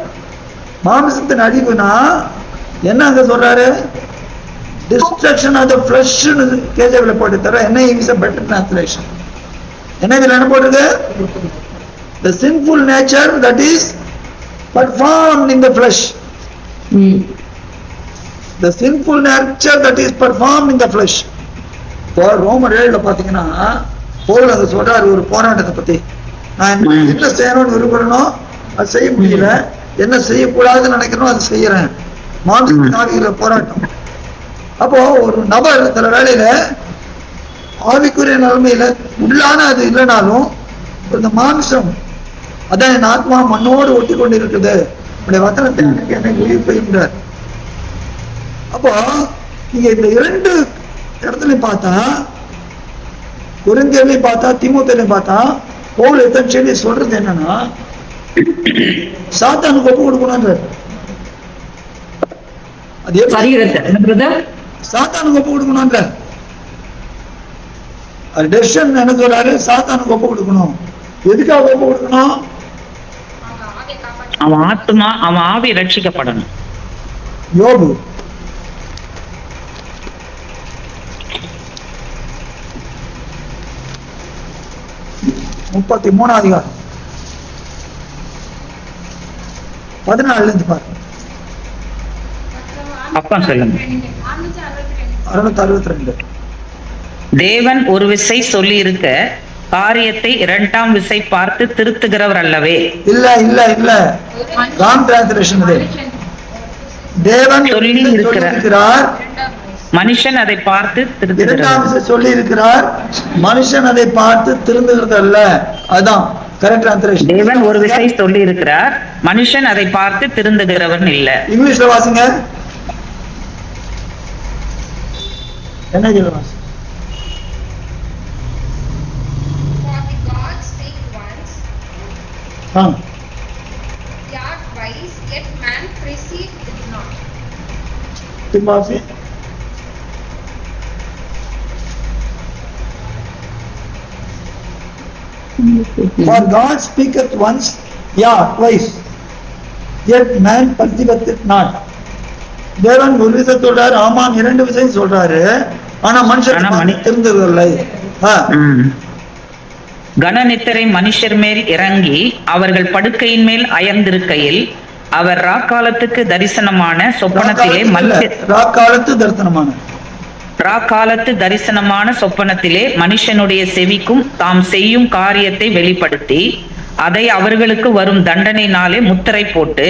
மாமிசத்தின் அழிவுனா என்ன அங்க சொல்றாரு? டிஸ்ட்ரக்ஷன் ஆஃப் தி ஃப்ளஷ் கேஜேவில போட்டு தர. NIV is a better translation. NIV என்ன போடுறது? The sinful nature that is performed in the flesh. The sinful nature that is performed in the flesh. இப்போ ரோமர் 7ல பாத்தீங்கன்னா பவுல் அங்க சொல்றாரு ஒரு போராட்டத்தை பத்தி. நான் என்ன செய்யணும்னு விரும்புறேனோ அது செய்ய முடியல, என்ன செய்யக்கூடாதுன்னு நினைக்கிறோம் அது செய்யறேன். மாம்சத்தினால போராட்டம். அப்போ ஒரு நபர் சில வேளையில ஆவிக்குரிய நிலைமையில உள்ளான அது இல்லைனாலும் இந்த மாம்சம், அதான் என் ஆத்மா மண்ணோடு ஒட்டி கொண்டு இருக்குது, உடைய வசனத்தை என்னை உயிர் பெய்கின்றார். அப்போ நீங்க இந்த 2 இடத்துலையும் பார்த்தா, கொரிந்தியர்லையும் பார்த்தா, தீமோத்தேயுலையும் பார்த்தா, பவுல் எத்தனை சொல்றது என்னன்னா, சாத்தானுக்கு ஒப்பு கொடுக்கணும்ன்றார். அது சாத்தானுக்கு ஒப்பு கொடுக்கணும்ன்றார். டெசிஷன் என்ன சொல்றாரு? சாத்தானுக்கு ஒப்பு கொடுக்கணும். எதுக்காக ஒப்பு கொடுக்கணும்? அவன் ஆத்மா, அவன் ஆவி ரட்சிக்கப்படணும். யோபு 33 அதிகாரம் 14 இருந்து பாருங்க. அப்பா சொல்லுங்க. 662. தேவன் ஒரு விசை சொல்லி இருக்க காரியத்தை 2ஆம் விசை பார்த்து திருத்துகிறவர் அல்லவே. இல்ல இல்ல இல்ல, ராங் டிரான்ஸ்லேஷன். தேவன் சொல்லி இருக்கிறார், மனுஷன் அதை பார்த்து திருந்துகிறார். சொல்லி இருக்கிறார், மனுஷன் அதை பார்த்து திருந்துகிறது அல்ல. அதான் கரெக்ட் டிரான்ஸ்லேஷன். தேவன் ஒரு விசை சொல்லி இருக்கிறார், மனுஷன் அதை பார்த்து திருந்துகிறவன் இல்ல. இங்கிலீஷ்ல வாசிங்க. என்ன சொல்லுவாங்க? For God speaketh once, twice, yet man perceiveth it not. தேவன் ஒரு விஷயம் சொல்றாரு, ஆமாம் 2 விஷயம் சொல்றாரு, ஆனா மனுஷன் தெரிந்ததில்லை. கனநித்திரை மனுஷர் மேல் இறங்கி அவர்கள் படுக்கையின் மேல் அயர்ந்திருக்கையில் அவர் ராக்காலத்துக்கு தரிசனமான சொப்பனத்திலே ராக்காலத்து தரிசனமான சொப்பனத்திலே மனுஷனுடைய செவிக்கும் தாம் செய்யும் காரியத்தை வெளிப்படுத்தி அதை அவர்களுக்கு வரும் தண்டனையினாலே முத்திரை போட்டு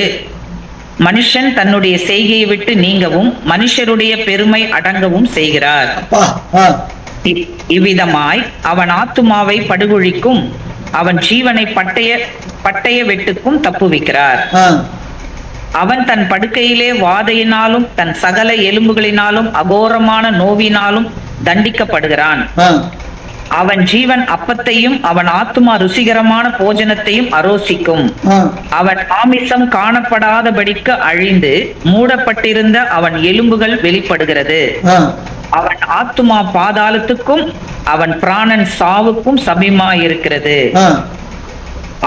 மனுஷன் தன்னுடைய செய்கையை விட்டு நீங்கவும் மனுஷருடைய பெருமை அடங்கவும் செய்கிறார். இவ்விதமாய் அவன் ஆத்துமாவை படுகொழிக்கும், அவன் ஜீவனை பட்டய வெட்டுக்கும் தப்புவிக்கிறார். அவன் தன் படுக்கையிலே வாதையினாலும் தன் சகல எலும்புகளினாலும் அகோரமான நோவினாலும் தண்டிக்கப்படுகிறான். அவன் ஜீவன் அப்பத்தையும் அவன் ஆத்துமா ருசிகரமான போஜனத்தையும் அரோசிக்கும். அவன் மாமிசம் காணப்படாதபடிக்கு அழிந்து மூடப்பட்டிருந்த அவன் எலும்புகள் வெளிப்படுகிறது. அவன் ஆத்துமா பாதாளத்துக்கும் அவன் பிராணன் சாவுக்கும் சமீபமாயிருக்கிறது.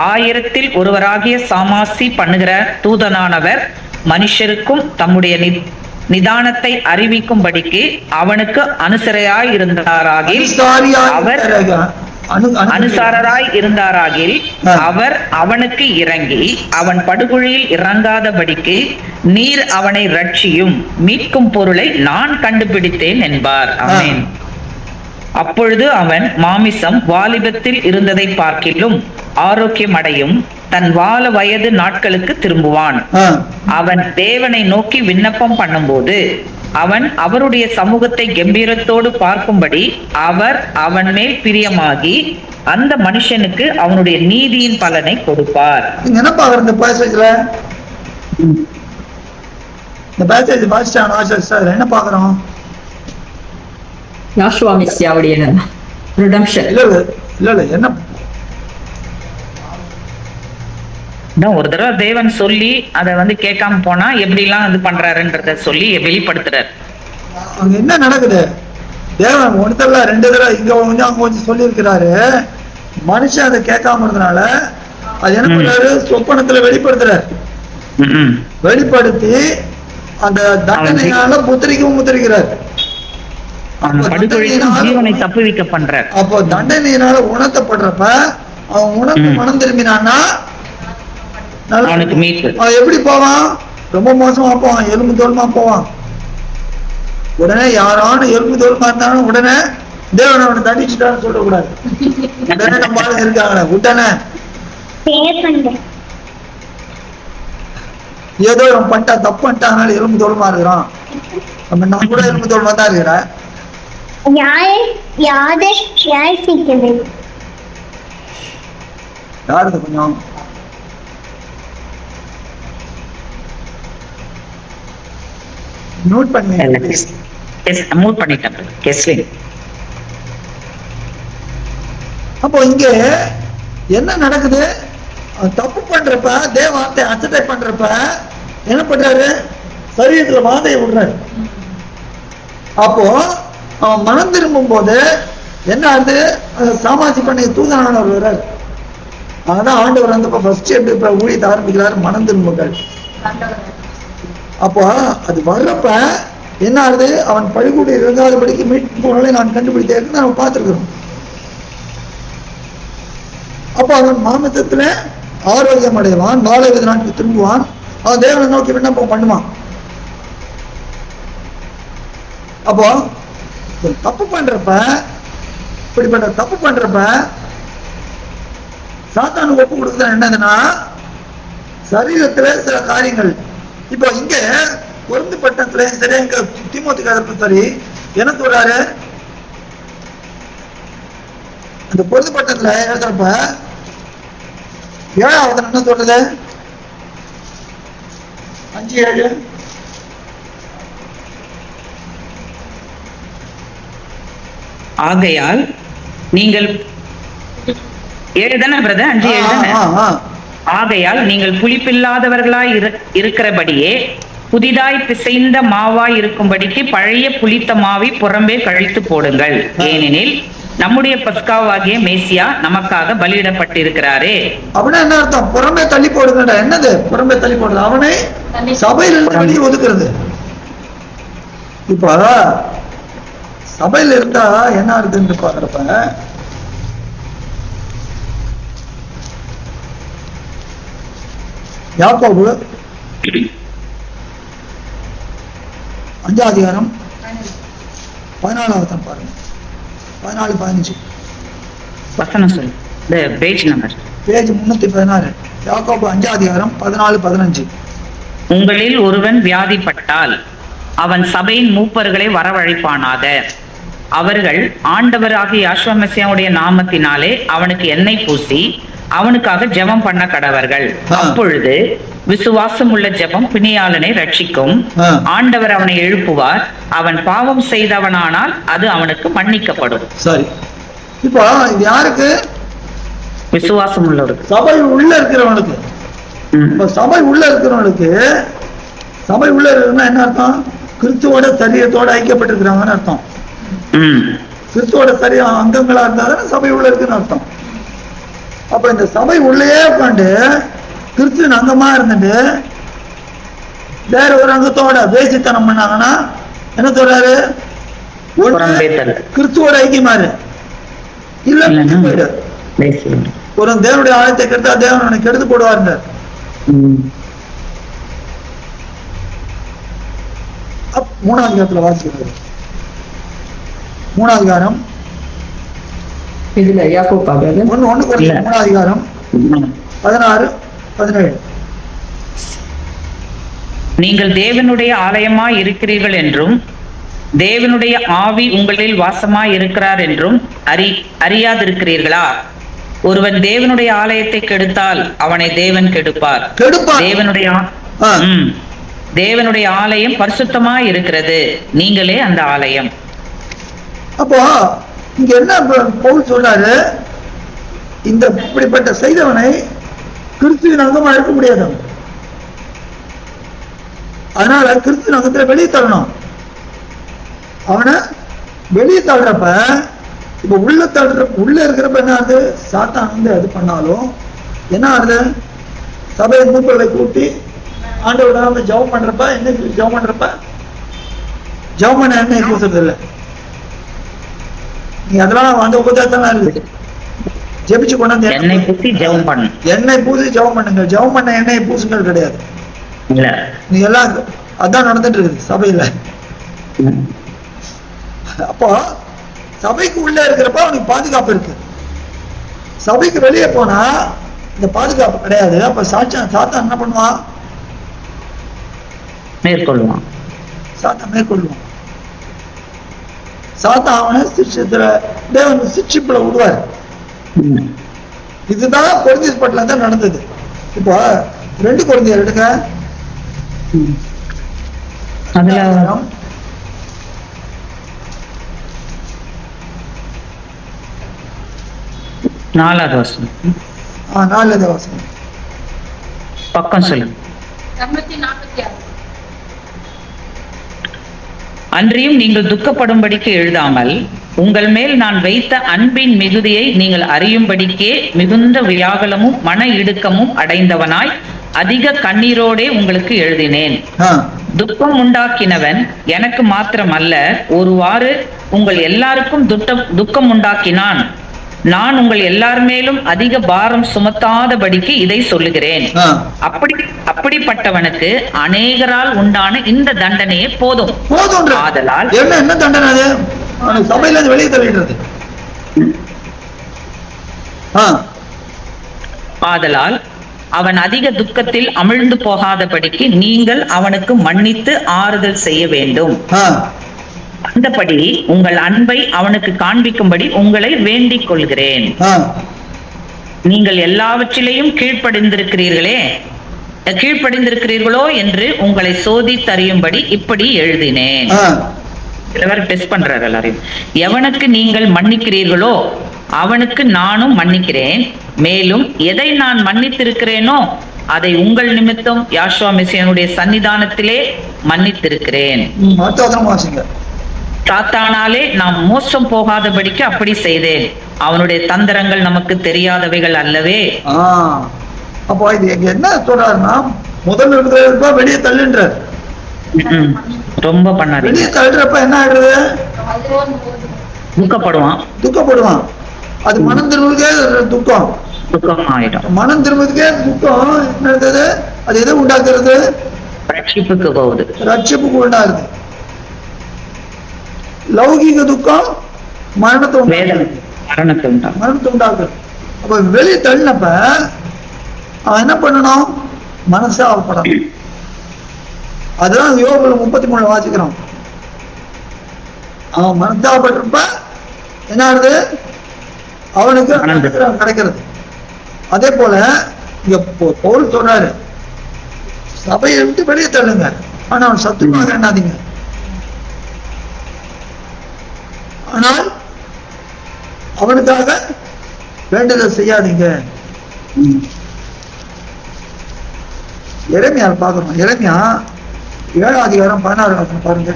1000 ஒருவராகிய சாமாசி பண்ணுகிற தூதனானவர் மனுஷருக்கும் தம்முடைய நிதானத்தை அறிவிக்கும்படிக்கு அவனுக்கு அனுசாரராய் இருந்தாராகில் அவர் அவனுக்கு இறங்கி அவன் படுகுழியில் இறங்காதபடிக்கு நீர் அவனை ரட்சியும், மீட்கும் பொருளை நான் கண்டுபிடித்தேன் என்பார். ஆமென். அப்பொழுது அவன் மாமிசம் வாலிபத்தில் இருந்ததை பார்க்கிலும் ஆரோக்கியம் அடையும், தன் வால வயது நாட்களுக்கு திரும்புவான். அவன் தேவனை நோக்கி விண்ணப்பம் பண்ணும்போது அவன் அவருடைய சமூகத்தை கம்பீரத்தோடு பார்க்கும்படி அவர் அவன் மேல் பிரியமாகி அந்த மனுஷனுக்கு அவனுடைய நீதியின் பலனை கொடுப்பார். என்ன பாக்குற இந்த பேசேஜ்ல? இந்த பேசேஜ் வாசிச்சான் என்ன பாக்குறோம்? யாஷுவா மெசியாவுடைய ரிடம்ஷன். இல்ல என்ன ஒரு தடவை தேவன் சொல்லி அதை கேட்காம போனா எப்படி எல்லாம் இது பண்றாருன்றத சொல்லி வெளிப்படுத்துறாரு. அங்க என்ன நடக்குது? தேவன் ஒன்னு தடவை 2 தடவை இங்க கொஞ்சம் அங்க கொஞ்சம் சொல்லி இருக்கிறாரு. மனுஷன் அதை கேட்காம இருந்தனால அது என்ன பண்றாரு? சொப்பனத்துல வெளிப்படுத்துறாரு. வெளிப்படுத்தி அந்த தண்டனையால முத்திரிக்கிறார். ஜீவனை தப்புவிக்க பண்றார். அப்போ தண்டனையினால உணர்த்தப்படுறப்ப அவன் உணர்ந்து மனம் திரும்பினான்னா அவனுக்கு மீட்பு. எப்படி போவான்? ரொம்ப மோசமா போவான், எலும்பு தோல்மா போவான். உடனே யாரான எலும்பு தோல்மா இருந்தாலும் உடனே தேவன் அவனை தண்டிச்சுட்டான்னு சொல்லக்கூடாது. உடனே நம்ம ஆளுங்க இருக்காங்களே, உடனே ஏதோ அவன் பண்ணிட்டா தப்பு பண்ணிட்டானால எலும்பு தோல்மா இருக்கிறான். நான் கூட எலும்பு தோல்மா தான் இருக்கிறேன். யாருக்கு கொஞ்சம் நோட் பண்ணிட்டேன். அப்போ இங்க என்ன நடக்குது? தப்பு பண்றப்ப தேவார்த்தை அச்சட்டை பண்றப்ப என்ன பண்றாரு? சரீரத்துல வாதையை விடுறாரு. அப்போ அவன் மனம் திரும்பும் போது என்ன ஆகுது? சாமாஜி பண்ணி தூதனானவர் வர்றாரு. அதான் ஆண்டவர் வந்து ஃபர்ஸ்ட் இப்ப ஊழியத்தை ஆரம்பிக்கிறாரு, மனம் திரும்புங்கள். அப்போ அது வர்றப்ப என்ன ஆகுது? அவன் பழிகூடி இறங்காதபடிக்கு மீட்பு பொருளை நான் கண்டுபிடித்தேன் நம்ம பார்த்திருக்கிறோம். அப்போ அவன் மாமிசத்துல ஆரோக்கியம் அடைவான், வாழ நாட்டுக்கு திரும்புவான், அவன் தேவனை நோக்கி விண்ணப்பம் பண்ணுவான். அப்போ தப்பு பண்றப்ப இப்படிப்பட்ட தப்பு பண்றப்ப சாத்தானுக்கு ஒப்பு கொடுக்குறது என்னதுன்னா சரீரத்துல சில காரியங்கள். இப்போ இங்க பொருந்து பட்டத்துல சரி, இங்க தீமோத்தேயுக்கு சரி என்ன சொல்றாரு? அந்த பொருந்து பட்டத்துல எழுதுறப்ப 7வது என்ன சொல்றது? 5:7 ஆகையால் நீங்கள் 7 தானே பிரதர்? 5:7 தானே? ஆகையால் நீங்கள் புளிப்பில்லாதவர்களாய் இருக்கிறபடியே புதிதாய் பிசைந்த மாவாய் இருக்கும்படிக்கு பழைய புளித்த மாவை புறம்பே கழித்து போடுங்கள். ஏனெனில் நம்முடைய பஸ்காவாகிய மேசியா நமக்காக பலியிடப்பட்டிருக்கிறாரே. அப்படின்னா என்ன அர்த்தம்? புறம்பே தள்ளி போடுங்க. என்னது புறம்பே தள்ளி போடுறது? அவனை சபையிலிருந்து ஒதுக்குறது. இப்ப சபையில இருந்தா என்ன இருக்குன்னு பாக்குறப்ப யாக்கோபு 5ஆம் அதிகாரம் 14வது பாருங்க. 14-15 வசனம் சொல்லு. Page number page 316. யாக்கோபு 5ஆம் அதிகாரம் 14-15. உங்களில் ஒருவன் வியாதிப்பட்டால் அவன் சபையின் மூப்பர்களை வரவழைப்பானாக. அவர்கள் ஆண்டவராகிய யாஷுவா மெசியாவுடைய நாமத்தினாலே அவனுக்கு எண்ணெய் பூசி அவனுக்காக ஜெபம் பண்ண கடவர்கள். அப்பொழுது விசுவாசம் உள்ள ஜெபம் பிணியாளனை ரட்சிக்கும். ஆண்டவர் அவனை எழுப்புவார். அவன் பாவம் செய்தவனானால் அது அவனுக்கு மன்னிக்கப்படும். சரி, இப்போ இது யாருக்கு? விசுவாசம் உள்ளவருக்கு, சபை உள்ள இருக்கிறவனுக்கு. சபை உள்ள இருக்கிறவனுக்கு, சபை உள்ள இருக்கிறவனா என்ன அர்த்தம்? கிறிஸ்துவோட சரீரத்தோட ஐக்கியப்பட்டிருக்கிறாங்கன்னு அர்த்தம். கிறிஸ்துவோட சரீரம் அங்கங்களா இருந்தா சபை உள்ள இருக்குன்னு அர்த்தம். அப்ப இந்த சபை உள்ளேயே உட்காந்து கிறிஸ்துவின் அங்கமா இருந்துட்டு வேற ஒரு அங்கத்தோட வேசித்தனம் பண்ணாங்கன்னா என்ன சொல்றாரு? ஒண்ணு கிறிஸ்துவோட ஐக்கியமாரு, இல்ல போயிடு. ஒரு தேவனுடைய ஆலயத்தை கெடுத்தா தேவன் அவனை கெடுத்து போடுவார். மூணாவது அதிகாரத்துல வாசிக்கிறது. மூணாவது அதிகாரம் இதுல யாக்கோபா brother? ஒண்ணு குறைஞ்ச மூணாவது அதிகாரம் 16, 17. நீங்கள் தேவனுடைய ஆலயமாய் இருக்கிறீர்கள் என்றும் தேவனுடைய ஆவி உங்களில் வாசமாய் இருக்கிறார் என்றும் அறியாதிருக்கிறீர்களா? ஒருவன் தேவனுடைய ஆலயத்தை கெடுத்தால் அவனை தேவன் கெடுப்பார். தேவனுடைய ஆலயம் பரிசுத்தமாய் இருக்கிறது, நீங்களே அந்த ஆலயம். அப்போ இங்க என்ன பவுல் சொல்றாரு? இந்த இப்படிப்பட்ட செய்தவனை கிறிஸ்துவின் அங்கமா இருக்க முடியாது. அதனால கிறிஸ்துவின் அங்கத்துல வெளியே தள்ளணும். அவனை வெளியே தள்ளுறப்ப இப்ப உள்ள இருக்கிறப்ப என்ன ஆகுது? சாத்தான் வந்து அது பண்ணாலும் என்ன ஆகுது? சபையை மூப்பர்களை கூட்டி ஆண்டவரை வந்து ஜெபம் பண்றப்ப என்ன ஜெபம் பண்றப்ப ஜெபம் பண்ண எண்ணெய் பூசுறது இல்லை. நீ அதெல்லாம் அந்த உபதேசம் இருக்கு. ஜெபிச்சு கொண்டாந்து எண்ணெய் பூசி ஜெபம் பண்ணுங்க. ஜெபம் பண்ண எண்ணெய் பூசுங்கள் கிடையாது. நீ எல்லாம் அதான் நடந்துட்டு இருக்குது சபையில. அப்போ சபைக்கு உள்ள இருக்கிறப்ப அவனுக்கு பாதுகாப்பு இருக்கு. சபைக்கு வெளியே போனா இந்த பாதுகாப்பு கிடையாது. அப்ப சாத்தான் என்ன பண்ணுவான்? மேற்கொள்வான். சாத்தான் அவனை சிக்ஷத்துல தேவன் சிக்ஷிப்புல விடுவார். இதுதான் கொரிந்தியர் பட்டில தான் நடந்தது. இப்போ 2 கொரிந்தியர் எடுங்க. அதுல 4வது வசனம். 4வது வசனம் பக்கம் சொல்லுங்க. 246. அன்றியும் நீங்கள் துக்கப்படும்படிக்கு எழுதாமல் உங்கள் மேல் நான் வைத்த அன்பின் மிகுதியை நீங்கள் அறியும்படிக்கே மிகுந்த வியாகுலமும் மன இடுக்கமும் அடைந்தவனாய் அதிக கண்ணீரோடே உங்களுக்கு எழுதினேன். துக்கம் உண்டாக்கினவன் எனக்கு மாத்திரமல்ல, ஒருவாறு உங்கள் எல்லாருக்கும் துக்கம் உண்டாக்கினான். நான் உங்கள் எல்லார் மேலும் அதிக பாரம் சுமத்தாதபடிக்கு இதை சொல்லுகிறேன். அப்படிப்பட்டவனுக்கு அநேகரால் உண்டான இந்த தண்டனையே போதும். ஆதலால் என்ன தண்டனை? சபையில வெளியே தள்ளிடுறது. ஆதலால் அவன் அதிக துக்கத்தில் அமிழ்ந்து போகாதபடிக்கு நீங்கள் அவனுக்கு மன்னித்து ஆறுதல் செய்ய வேண்டும். அந்தபடி உங்கள் அன்பை அவனுக்கு காண்பிக்கும்படி உங்களை வேண்டிக் கொள்கிறேன். நீங்கள் எல்லாவற்றிலையும் கீழ்ப்படிந்திருக்கிறீர்களோ என்று உங்களை சோதித்தறியும்படி இப்படி எழுதினேன். டெஸ்ட் பண்றாரு எல்லாரையும். எவனுக்கு நீங்கள் மன்னிக்கிறீர்களோ அவனுக்கு நானும் மன்னிக்கிறேன். மேலும் எதை நான் மன்னித்திருக்கிறேனோ அதை உங்கள் நிமித்தம் யாஷுவா மெசியானுடைய சன்னிதானத்திலே மன்னித்திருக்கிறேன். சாத்தானாலே நாம் மோசம் போகாதபடிக்கு அப்படி செய்தேன். அவனுடைய தந்திரங்கள் நமக்கு தெரியாதவைகள் அல்லவே. அப்போ இது என்ன சொல்றாருன்னா, முதல்ல இருக்கிற வெளியே தள்ளுன்றார். ரொம்ப பண்ணாரு. வெளியே தள்ளுறப்ப என்ன ஆயிடுறது? துக்கப்படுவான். அது மனம் திரும்புவதுக்கே துக்கம் ஆயிடும். மனம் திரும்புவதுக்கே துக்கம் என்ன இருந்தது? அது எதை உண்டாக்குறது? ரட்சிப்புக்கு உண்டாகுது. லௌகிக துக்கம் மரணத்தை உண்டாக்குறது. அப்ப வெளியே தள்ளினப்ப அவன் என்ன பண்ணணும்? மனசாவப்படணும். அதுதான் யோபுல 33 வாசிக்கிறோம். அவன் மனசாவப்பட்டிருப்ப என்ன ஆகுது? அவனுக்கு கிடைக்கிறது. அதே போல இங்க பவுல் சொல்றாரு, சபையை விட்டு வெளியே தள்ளுங்க, ஆனா அவன் சத்துருவாக எண்ணாதீங்க. ஆனால் அவனுக்காக வேண்டுதல் செய்யாதீங்க. எரேமியா பார்க்கணும். எரேமியா 7ஆம் அதிகாரம் 16 வசனம் பாருங்க.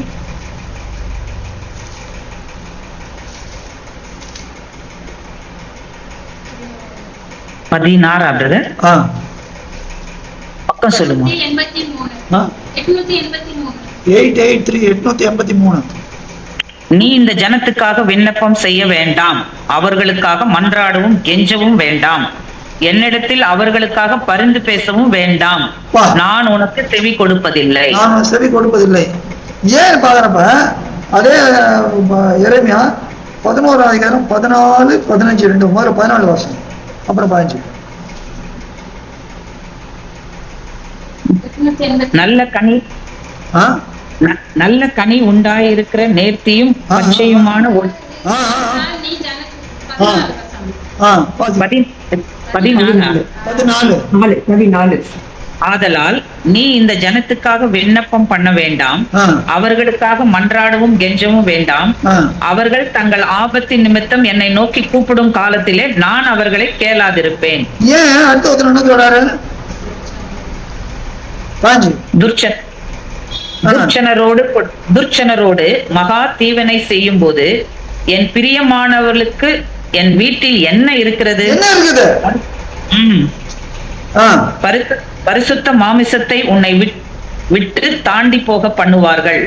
16 பிரதர், ஆ பக்கம் சொல்லுங்க. 883. ஆ 883. 883 883. நீ இந்த ஜனத்துக்காக விண்ணப்பம் செய்ய வேண்டாம், அவர்களுக்காக மன்றாடவும் கெஞ்சவும் வேண்டாம், என்னிடத்தில் அவர்களுக்காக பரிந்து பேசவும் வேண்டாம், வா. நான் உனக்கு செவி கொடுப்பதில்லை. நான் செவி கொடுப்பதில்லை. ஏன் பாக்குறப்ப அதே எரேமியா 11ஆம் அதிகாரம் 14 15 2 முதல்ல 14 வருஷம் அப்புறம் 15. 883. நல்ல கனி ஆ நல்ல கனி உண்டாயிருக்கிற நேர்த்தியும் பச்சையுமான ஆ ஆ நீ ஜனத்துக்கு 14 வசனம். ஆ வாசி. 14. 14. 14. ஆதலால் நீ இந்த ஜனத்துக்காக விண்ணப்பம் பண்ண வேண்டாம், ஆ அவர்களுக்காக மன்றாடவும் கெஞ்சவும் வேண்டாம், ஆ அவர்கள் தங்கள் ஆபத்தின் நிமித்தம் என்னை நோக்கி கூப்பிடும் காலத்திலே நான் அவர்களை கேளாதிருப்பேன். ஏன் அடுத்த ஒருத்தர் என்ன சொல்றாரு? 5. துர்ச்சனரோடு மகா தீவனை செய்யும் போது என் பிரியமானவர்களுக்கு என் வீட்டில் என்ன இருக்கிறது? என்ன இருக்குது? ம். ஆ பரிசுத்த மாமிசத்தை உன்னை விட்டு தாண்டி போக பண்ணுவார்கள்.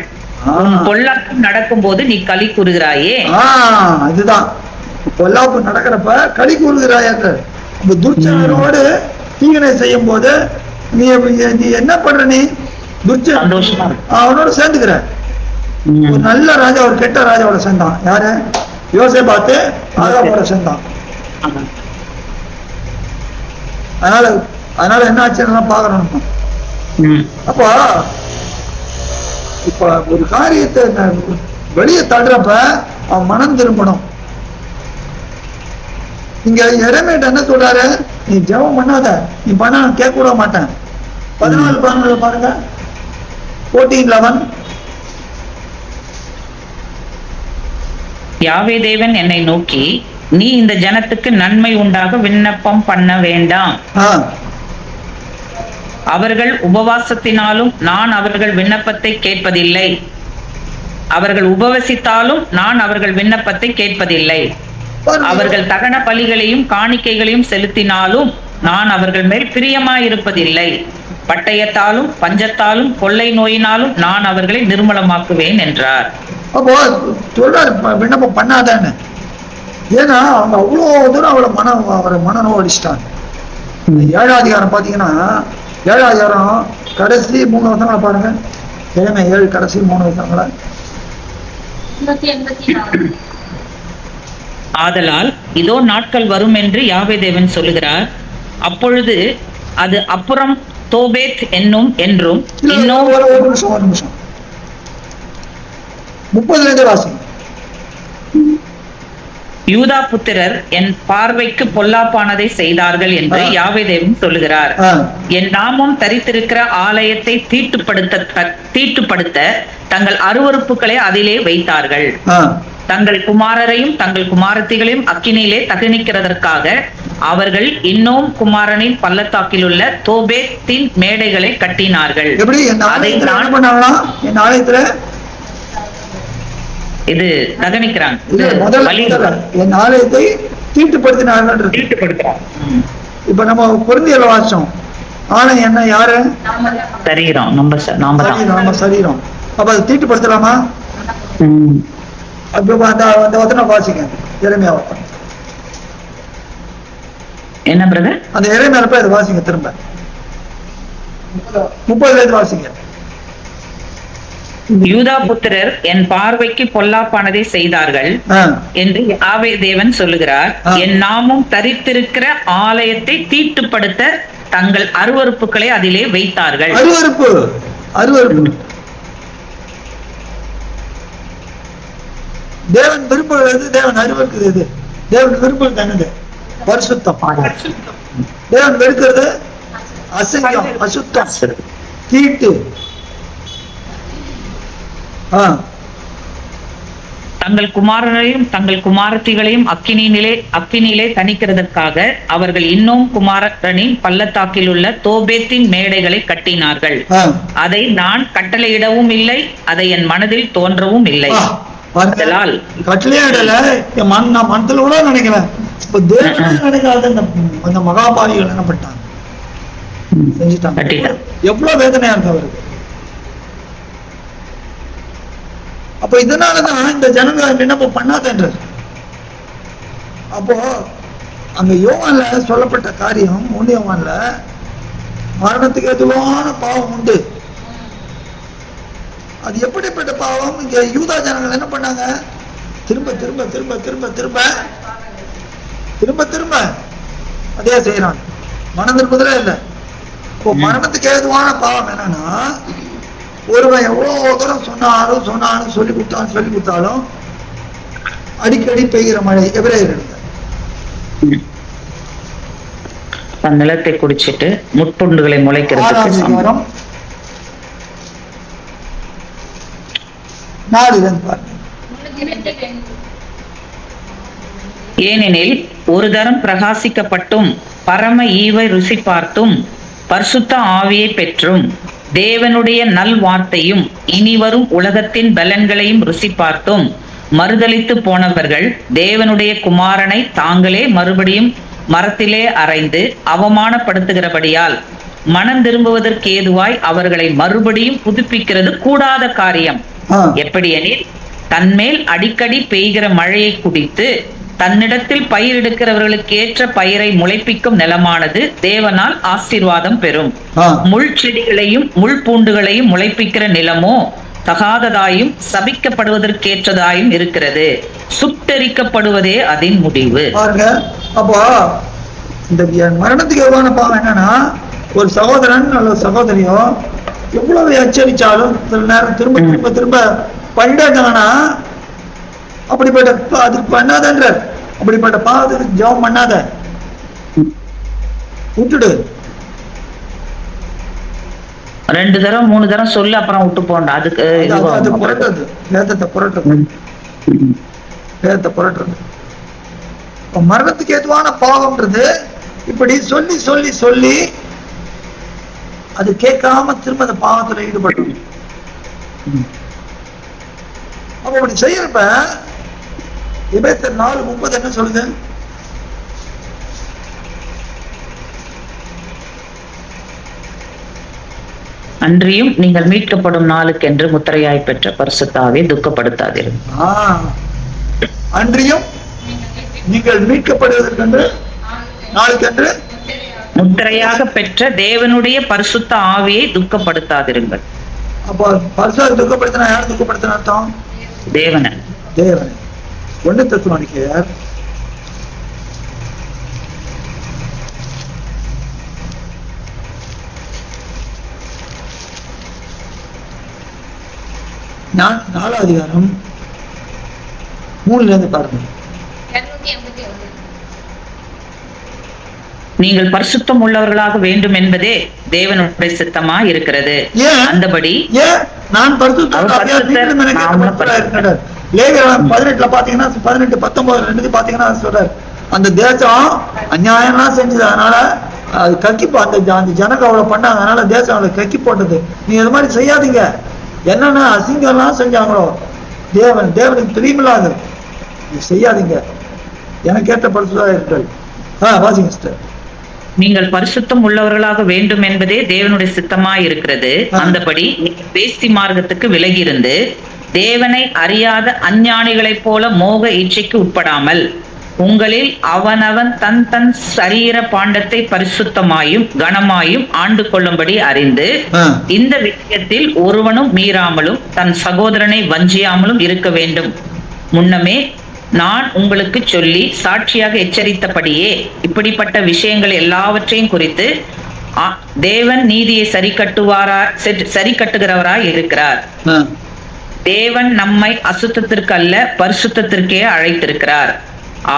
உன் பொல்லாப்பு நடக்கும் போது நீ களி கூறுகிறாயே. இதுதான் பொல்லாப்பு நடக்கிறப்ப களி கூறுகிறாயாக. இந்த துர்ச்சனரோடு தீவினை செய்யும் போது நீ என்ன பண்ற? நீ சந்தோஷமா இருக்கு. அவனோட சேர்ந்துக்கிற. ஒரு நல்ல ராஜா ஒரு கெட்ட ராஜாவோட சேர்ந்தான். யாரு? யோசேபாத்து ஆகாபோட சேர்ந்தான். அதனால என்ன ஆச்சுன்னா பாக்குறோம். அப்போ இப்ப ஒரு காரியத்தை வெளியே தள்ளுறப்ப அவன் மனம் திரும்பணும். இங்க எரேமியா என்ன சொல்றாரு? நீ ஜெபம் பண்ணாத, நீ பண்ண கேட்க கூட மாட்டேன். 14 பாருங்க. 14:11. யாவே தேவன் என்னை நோக்கி, நீ இந்த ஜனத்துக்கு நன்மை உண்டாக விண்ணப்பம் பண்ண வேண்டாம், அவர்கள் உபவாசத்தினாலும் நான் அவர்கள் விண்ணப்பத்தை கேட்பதில்லை, அவர்கள் உபவசித்தாலும் நான் அவர்கள் விண்ணப்பத்தை கேட்பதில்லை, அவர்கள் தகன பலிகளையும் காணிக்கைகளையும் செலுத்தினாலும் நான் அவர்கள் மேல் பிரியமாயிருப்பதில்லை, பட்டயத்தாலும் பஞ்சத்தாலும் கொள்ளை நோயினாலும் நான் அவர்களை நிர்மூலமாக்குவேன் என்றார். அப்போ சொல்றாரு விண்ணப்பம் பண்ணாதான்னு. ஏன்னா அவங்க அவ்வளவு தூரம் அவரை மனம் அடிச்சிட்டாங்க. 7ஆம் அதிகாரம் பாத்தீங்கன்னா 7ஆம் அதிகாரம் கடைசி 3 வசனங்களை பாருங்க. 7 கடைசி 3 வசனங்களை. 884. ஆதலால் இதோ நாட்கள் வரும் என்று யாவே தேவன் சொல்லுகிறார், அப்பொழுது அது அப்புறம் தோபேத் என்னும் என்றும் இன்னும் ஒரு நிமிஷம் 30 வாசி. யூதா புத்திரர் என் பார்வைக்கு பொல்லாப்பானதை செய்தார்கள் என்று யாவே தேவன் சொல்லுகிறார். என் நாமம் தரித்திருக்கிற ஆலயத்தை தீட்டுப்படுத்த தங்கள் அருவருப்புகளை அதிலே வைத்தார்கள். தங்கள் குமாரரையும் தங்கள் குமாரத்திகளையும் அக்கினியிலே தகனிக்கிறதற்காக அவர்கள் இன்னும் குமாரனின் பள்ளத்தாக்கில் உள்ள தோபேத்தின் மேடைகளை கட்டினார்கள். அதை நான் என் ஆலயத்துல இது தகனிக்கிறாங்க. என் ஆலயத்தை தீட்டுப்படுத்தினார்கள். இப்ப நம்ம பொருந்தியல வாசம் ஆலயம் என்ன? யாரு? சரீரம். நம்ம சரீரம். அப்ப அதை தீட்டுப்படுத்தலாமா? அப்ப அந்த வசனம் வாசிங்க. எரேமியா என்ன பிரதர்? அந்த எரேமியா போய் அதை வாசிங்க. திரும்ப 30 வாசிங்க. யூதா புத்திரர் என் பார்வைக்கு பொல்லாப்பானதை செய்தார்கள் என்று யாவே தேவன் சொல்லுகிறார். என் நாமம் தரித்திருக்கிற ஆலயத்தை தீட்டுப்படுத்த தங்கள் அருவருப்புகளை அதிலே வைத்தார்கள். அருவருப்பு தேவன் விரும்புகிறது, தேவன் அருவருக்குது. தேவன் விரும்புகிறது என்னது? பரிசுத்தம். தேவன் வெறுக்கிறது அசங்கியம், அசுத்தம், தீட்டு. தங்கள் குமாரரையும் தங்கள் குமாரத்திகளையும் அக்கினியிலே தணிக்கிறதற்காக அவர்கள் இன்னும் குமாரனின் பள்ளத்தாக்கில் உள்ள தோபேத்தின் மேடைகளை கட்டினார்கள். அதை நான் கட்டளையிடவும் இல்லை, அதை என் மனதில் தோன்றவும் இல்லை. கட்டளையிடல, நான் மனத்துல கூட நினைக்கல. இப்ப தேவனே நினைக்காத அந்த மகாபாவிகள் என்ன பண்ணிட்டாங்க, செஞ்சுட்டாங்க. கட்டிட்டாங்க. எவ்வளவு வேதனையா இருக்கு அவருக்கு. அப்ப இதனாலதான் இந்த ஜனங்க விண்ணப்ப பண்ணாதன்றார். அப்போ அங்க யோவான்ல சொல்லப்பட்ட காரியம், 1 யோவான்ல மரணத்துக்கு எதுவான பாவம் உண்டு. அது எப்படிப்பட்ட பாவம்? இங்க யூதா ஜனங்கள் என்ன பண்ணாங்க, திரும்ப திரும்ப திரும்ப திரும்ப திரும்ப திரும்ப திரும்ப அதே செய்யறாங்க, மனம் திரும்புதலே இல்லை. இப்போ மரணத்துக்கு ஏதுவான பாவம் என்னன்னா, ஒருவன் எவ்வளவு தூரம் சொன்னாலும் சொல்லி கொடுத்தாலும் அடிக்கடி பெய்கிற மழை. எபிரேயர் தன் நிலத்தை குடிச்சிட்டு முட்புண்டுகளை முளைக்கிறதுக்கு சமம். 4 பாருங்க. ஏனெனில் ஒரு தரம் பிரகாசிக்கப்பட்டும் பரம ஈவை ருசி பார்த்தும் பரிசுத்த ஆவியை பெற்றும் தேவனுடைய நல் வார்த்தையும் இனிவரும் உலகத்தின் பலன்களையும் ருசி பார்த்தும் மறுதலித்து போனவர்கள் தேவனுடைய குமாரனை தாங்களே மறுபடியும் மரத்திலே அறைந்து அவமானப்படுத்துகிறபடியால் மனம் திரும்புவதற்கு ஏதுவாய் அவர்களை மறுபடியும் புதுப்பிக்கிறது கூடாத காரியம். எப்படியெனில் தன்மேல் அடிக்கடி பெய்கிற மழையை குடித்து தன்னிடத்தில் பயிர் எடுக்கிறவர்களுக்கு ஏற்ற பயிரை முளைப்பிக்கும் நிலமானது தேவனால் ஆசீர்வாதம் பெறும். முள் செடிகளையும் முள் பூண்டுகளையும் முளைப்பிக்கிற நிலமோ தகாததாயும் சபிக்கப்படுவதற்கேற்றதாயும் இருக்கிறது, சுட்டெரிக்கப்படுவதே அதன் முடிவு. பாருங்க, அப்போ இந்த மரணத்துக்கு எவ்வளவு பாவம் என்னன்னா, ஒரு சகோதரன் அல்ல சகோதரியோ எவ்வளவு எச்சரிச்சாலும் சில நேரம் திரும்ப திரும்ப திரும்ப பண்ணிட்டாங்கன்னா அப்படிப்பட்ட அது பண்ணாதன்ற, அப்படிப்பட்ட பாவத்துக்கு ஜெபம் பண்ணாத, விட்டுடு. 2 தரம் 3 தரம் சொல்லி அப்புறம் விட்டு போண்டா. அதுக்கு புரட்டுறது, வேதத்தை புரட்டுறது, வேதத்தை புரட்டுறது. மரணத்துக்கு ஏதுவான பாவம்ன்றது இப்படி சொல்லி சொல்லி சொல்லி அது கேட்காம திரும்ப அந்த பாவத்துல ஈடுபட்டு அப்ப இப்படி செய்யறப்ப எபேசியர் 4:30 என்ன சொல்லுது? அன்றியும் நீங்கள் மீட்கப்படும் நாளுக்கென்று முத்திரையாய் பெற்ற பரிசுத்தாவை துக்கப்படுத்தாதீர்கள். அன்றியும் நீங்கள் மீட்கப்படுவதற்கென்று நாளுக்கென்று முத்திரையாக பெற்ற தேவனுடைய பரிசுத்த ஆவியை துக்கப்படுத்தாதிருங்கள். அப்போ பரிசுத்த துக்கப்படுத்தினா யார் துக்கப்படுத்தின அர்த்தம்? தேவனை. 1 தெசலோனிக்கேயர் 4 அதிகாரம் 3 பாருங்க. நீங்கள் பரிசுத்தம் உள்ளவர்களாக வேண்டும் என்பதே தேவனுடைய சித்தமா இருக்கிறது. அந்தபடி நான் லேவியர் 18 பாத்தீங்கன்னா 18-19 பாத்தீங்கன்னா சொல்றாரு, அந்த தேசம் அநியாயம்லாம் செஞ்சது, அதனால அது கக்கி அந்த ஜனங்க அவ்வளவு பண்ணாங்க, அதனால தேசம் அவளை கக்கி போட்டது. நீ இது மாதிரி செய்யாதீங்க. என்னன்னா அசிங்கம்லாம் செஞ்சாங்களோ தேவனுக்கு பிரியமில்லாது செய்யாதீங்க, எனக்கு ஏற்ற பரிசுத்தம். வாசிங்க சிஸ்டர். நீங்கள் பரிசுத்தம் உள்ளவர்களாக வேண்டும் என்பதே தேவனுடைய சித்தமா இருக்கிறது. அந்தபடி வேஸ்தி மார்க்கத்துக்கு விலகியிருந்து தேவனை அறியாத அஞ்ஞானிகளைப் போல மோக இச்சைக்கு உட்படாமல் உங்களில் அவனவன் தன் தன் சரீர பாண்டத்தை பரிசுத்தமாயும் கனமாயும் ஆண்டு கொள்ளும்படி அறிந்து இந்த விஷயத்தில் ஒருவனும் மீறாமலும் தன் சகோதரனை வஞ்சியாமலும் இருக்க வேண்டும். முன்னமே நான் உங்களுக்கு சொல்லி சாட்சியாக எச்சரித்தபடியே இப்படிப்பட்ட விஷயங்கள் எல்லாவற்றையும் குறித்து தேவன் நீதியை சரி கட்டுகிறவராய் இருக்கிறார். தேவன் நம்மை அசுத்தத்திற்கு அல்ல பரிசுத்தத்திற்கே அழைத்திருக்கிறார்.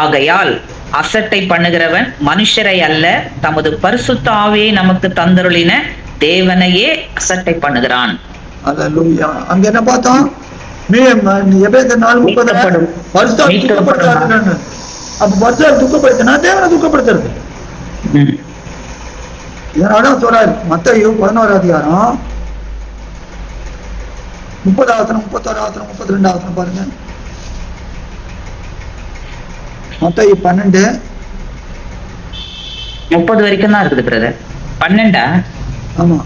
ஆகையால் அசட்டை பண்ணுகிறவன் மனுஷரை அல்ல தமது பரிசுத்த ஆவியை நமக்கு தந்தருளின தேவனையே அசட்டை பண்ணுகிறான். அங்க என்ன பார்த்தோம்? துக்கப்படுத்தினா தேவனை துக்கப்படுத்துறது. இதனால சொல்றாரு மத்தேயு 11 அதிகாரம் 30 31 32 பாருங்க. மத்தேயு 12 30 வரைக்கும் தான் இருக்குது பிரதர். 12 ஆமா,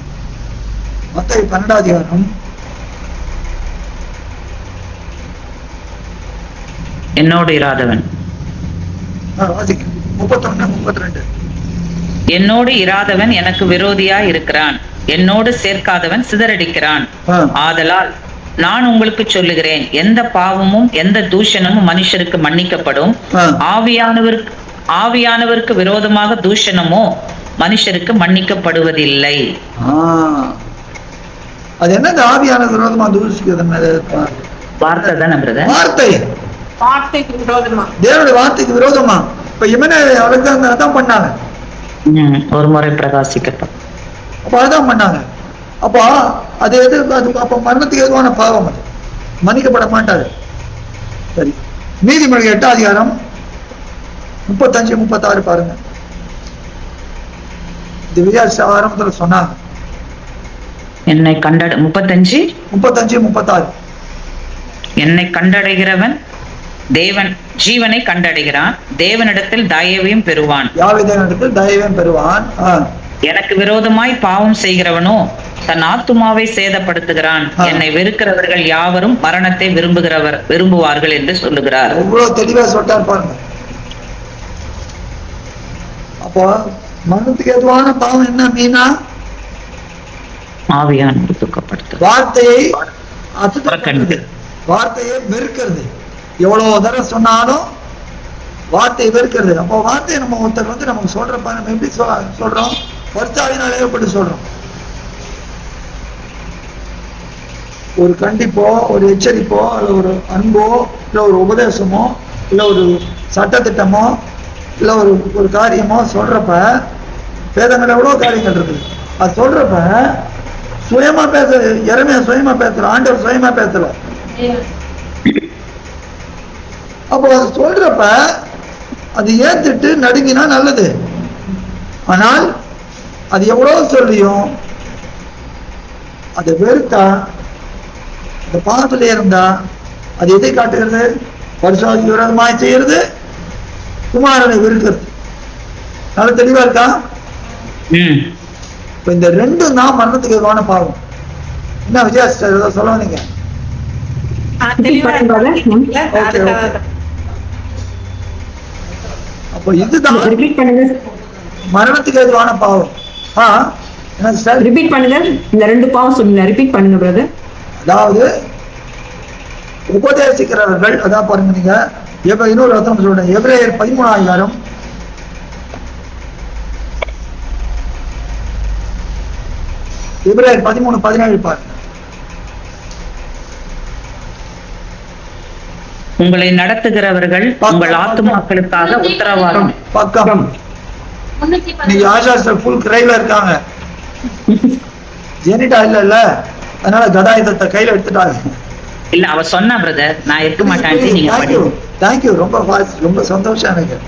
மத்தேயு 12ஆம் அதிகாரம் என்னோடு இராதவன் வாசிக்க 31 32. என்னோடு இராதவன் எனக்கு விரோதியா இருக்கிறான், என்னோடு சேர்க்காதவன் சிதறடிக்கிறான். ஆதலால் நான் உங்களுக்கு சொல்லுகிறேன், எந்த பாவமும் எந்த தூஷணமும் மனுஷருக்கு மன்னிக்கப்படும், ஆவியானவருக்கு விரோதமாக தூஷணமோ மனுஷருக்கு மன்னிக்கப்படுவதில்லை. அது என்னது ஆவியான விரோதமா தூஷிக்கிறது? வார்த்தை தானே பிரதர்? வார்த்தைக்கு விரோதமா, தேவனுடைய வார்த்தைக்கு விரோதமா. இப்ப இவனே அவளுக்கு அதான் பண்ணாங்க, ஒரு முறை பிரகாசிக்கட்டும். அப்ப அதான் பண்ணாங்க. அப்போ அது எது? அது அப்ப மரணத்துக்கு எதுவான பாவம், அது மன்னிக்கப்பட மாட்டாரு. சரி, நீதிமொழி 8ஆம் அதிகாரம் 35 36 பாருங்க. இது விஜயாசி ஆரம்பத்துல சொன்னாங்க. என்னை 35 36 என்னை கண்டடைகிறவன் தேவன் ஜீவனை கண்டடைகிறான், தேவனிடத்தில் தயவையும் பெறுவான். யாவே தேவனிடத்தில் தயவையும் பெறுவான். எனக்கு விரோதமாய் பாவம் செய்கிறவனோ தன் ஆத்துமாவை சேதப்படுத்துகிறான். என்னை வெறுக்கிறவர்கள் யாவரும் மரணத்தை விரும்புவார்கள் என்று சொல்லுகிறார். எவ்வளவு தெளிவா சொல்லிட்டார் பாருங்க. அப்போ மரணத்துக்கு எதுவான பாவம் என்ன? மீனா ஆவியான துக்கப்படுத்து, வார்த்தையை அசுத்தப்படுத்துறது, வார்த்தையை வெறுக்கிறது. எவ்வளவு தடவை சொன்னாலும் வார்த்தையை வெறுக்கிறது. அப்போ வார்த்தையை நம்ம ஒருத்தர் வந்து நமக்கு சொல்றப்ப நம்ம எப்படி சொல்றோம்? பரிசுத்தாவியினால் ஏவப்பட்டு சொல்றோம். ஒரு கண்டிப்போ, ஒரு எச்சரிப்போ, இல்ல ஒரு அன்போ, இல்ல ஒரு உபதேசமோ, இல்ல ஒரு சட்டத்திட்டமோ, இல்ல ஒரு காரியமோ சொல்றப்ப, வேதங்கள் எவ்வளவு காரியங்கள் இருக்குது. அது சொல்றப்ப சுயமா பேச, இறைமையா சுயமா பேசுறோம், ஆண்டவர் சுயமா பேசுறோம். அப்போ அது சொல்றப்ப அது ஏத்துட்டு நடுங்கினா நல்லது. ஆனால் அது எவ்வளவு சொல்லியும் அதை வெறுத்தா, அந்த பாவத்திலே இருந்தா, அது எதை காட்டுகிறது? பரிசுத்தத்துக்கு விரோதமாய் செய்யறது, குமாரனை வெறுக்கிறது. நல்ல தெளிவா இருக்கா? இப்ப இந்த ரெண்டும் தான் மரணத்துக்கு எதுவான பாவம். என்ன விஜயா சிஸ்டர் ஏதோ சொல்ல வந்தீங்க? அப்போ இதுதான் மரணத்துக்கு எதுவான பாவம். ரிப்பீட் பண்ணுங்க, இந்த 2 பாவம் சொல்லுங்க, ரிப்பீட் பண்ணுங்க பிரதர். அதாவது உபதேசிக்கிறவர்கள், அதான் பாருங்க, நீங்க இன்னொரு வசனம் சொல்றேன், எபிரேயர் 13ஆம் அதிகாரம் 13:17 பாருங்க. உங்களை நடத்துகிறவர்கள் உங்கள் ஆத்துமாக்களுக்காக உத்தரவாதம். பக்கம் நீங்க ஆஷா ஃபுல் கிரைல இருக்காங்க, ஜெனிட்டா இல்ல, அதனால கடாயுதத்தை கையில எடுத்துட்டாங்க. இல்ல, அவ சொன்னா பிரதர், நான் இருக்க மாட்டேன். தேங்க்யூ, ரொம்ப சந்தோஷம் எனக்கு.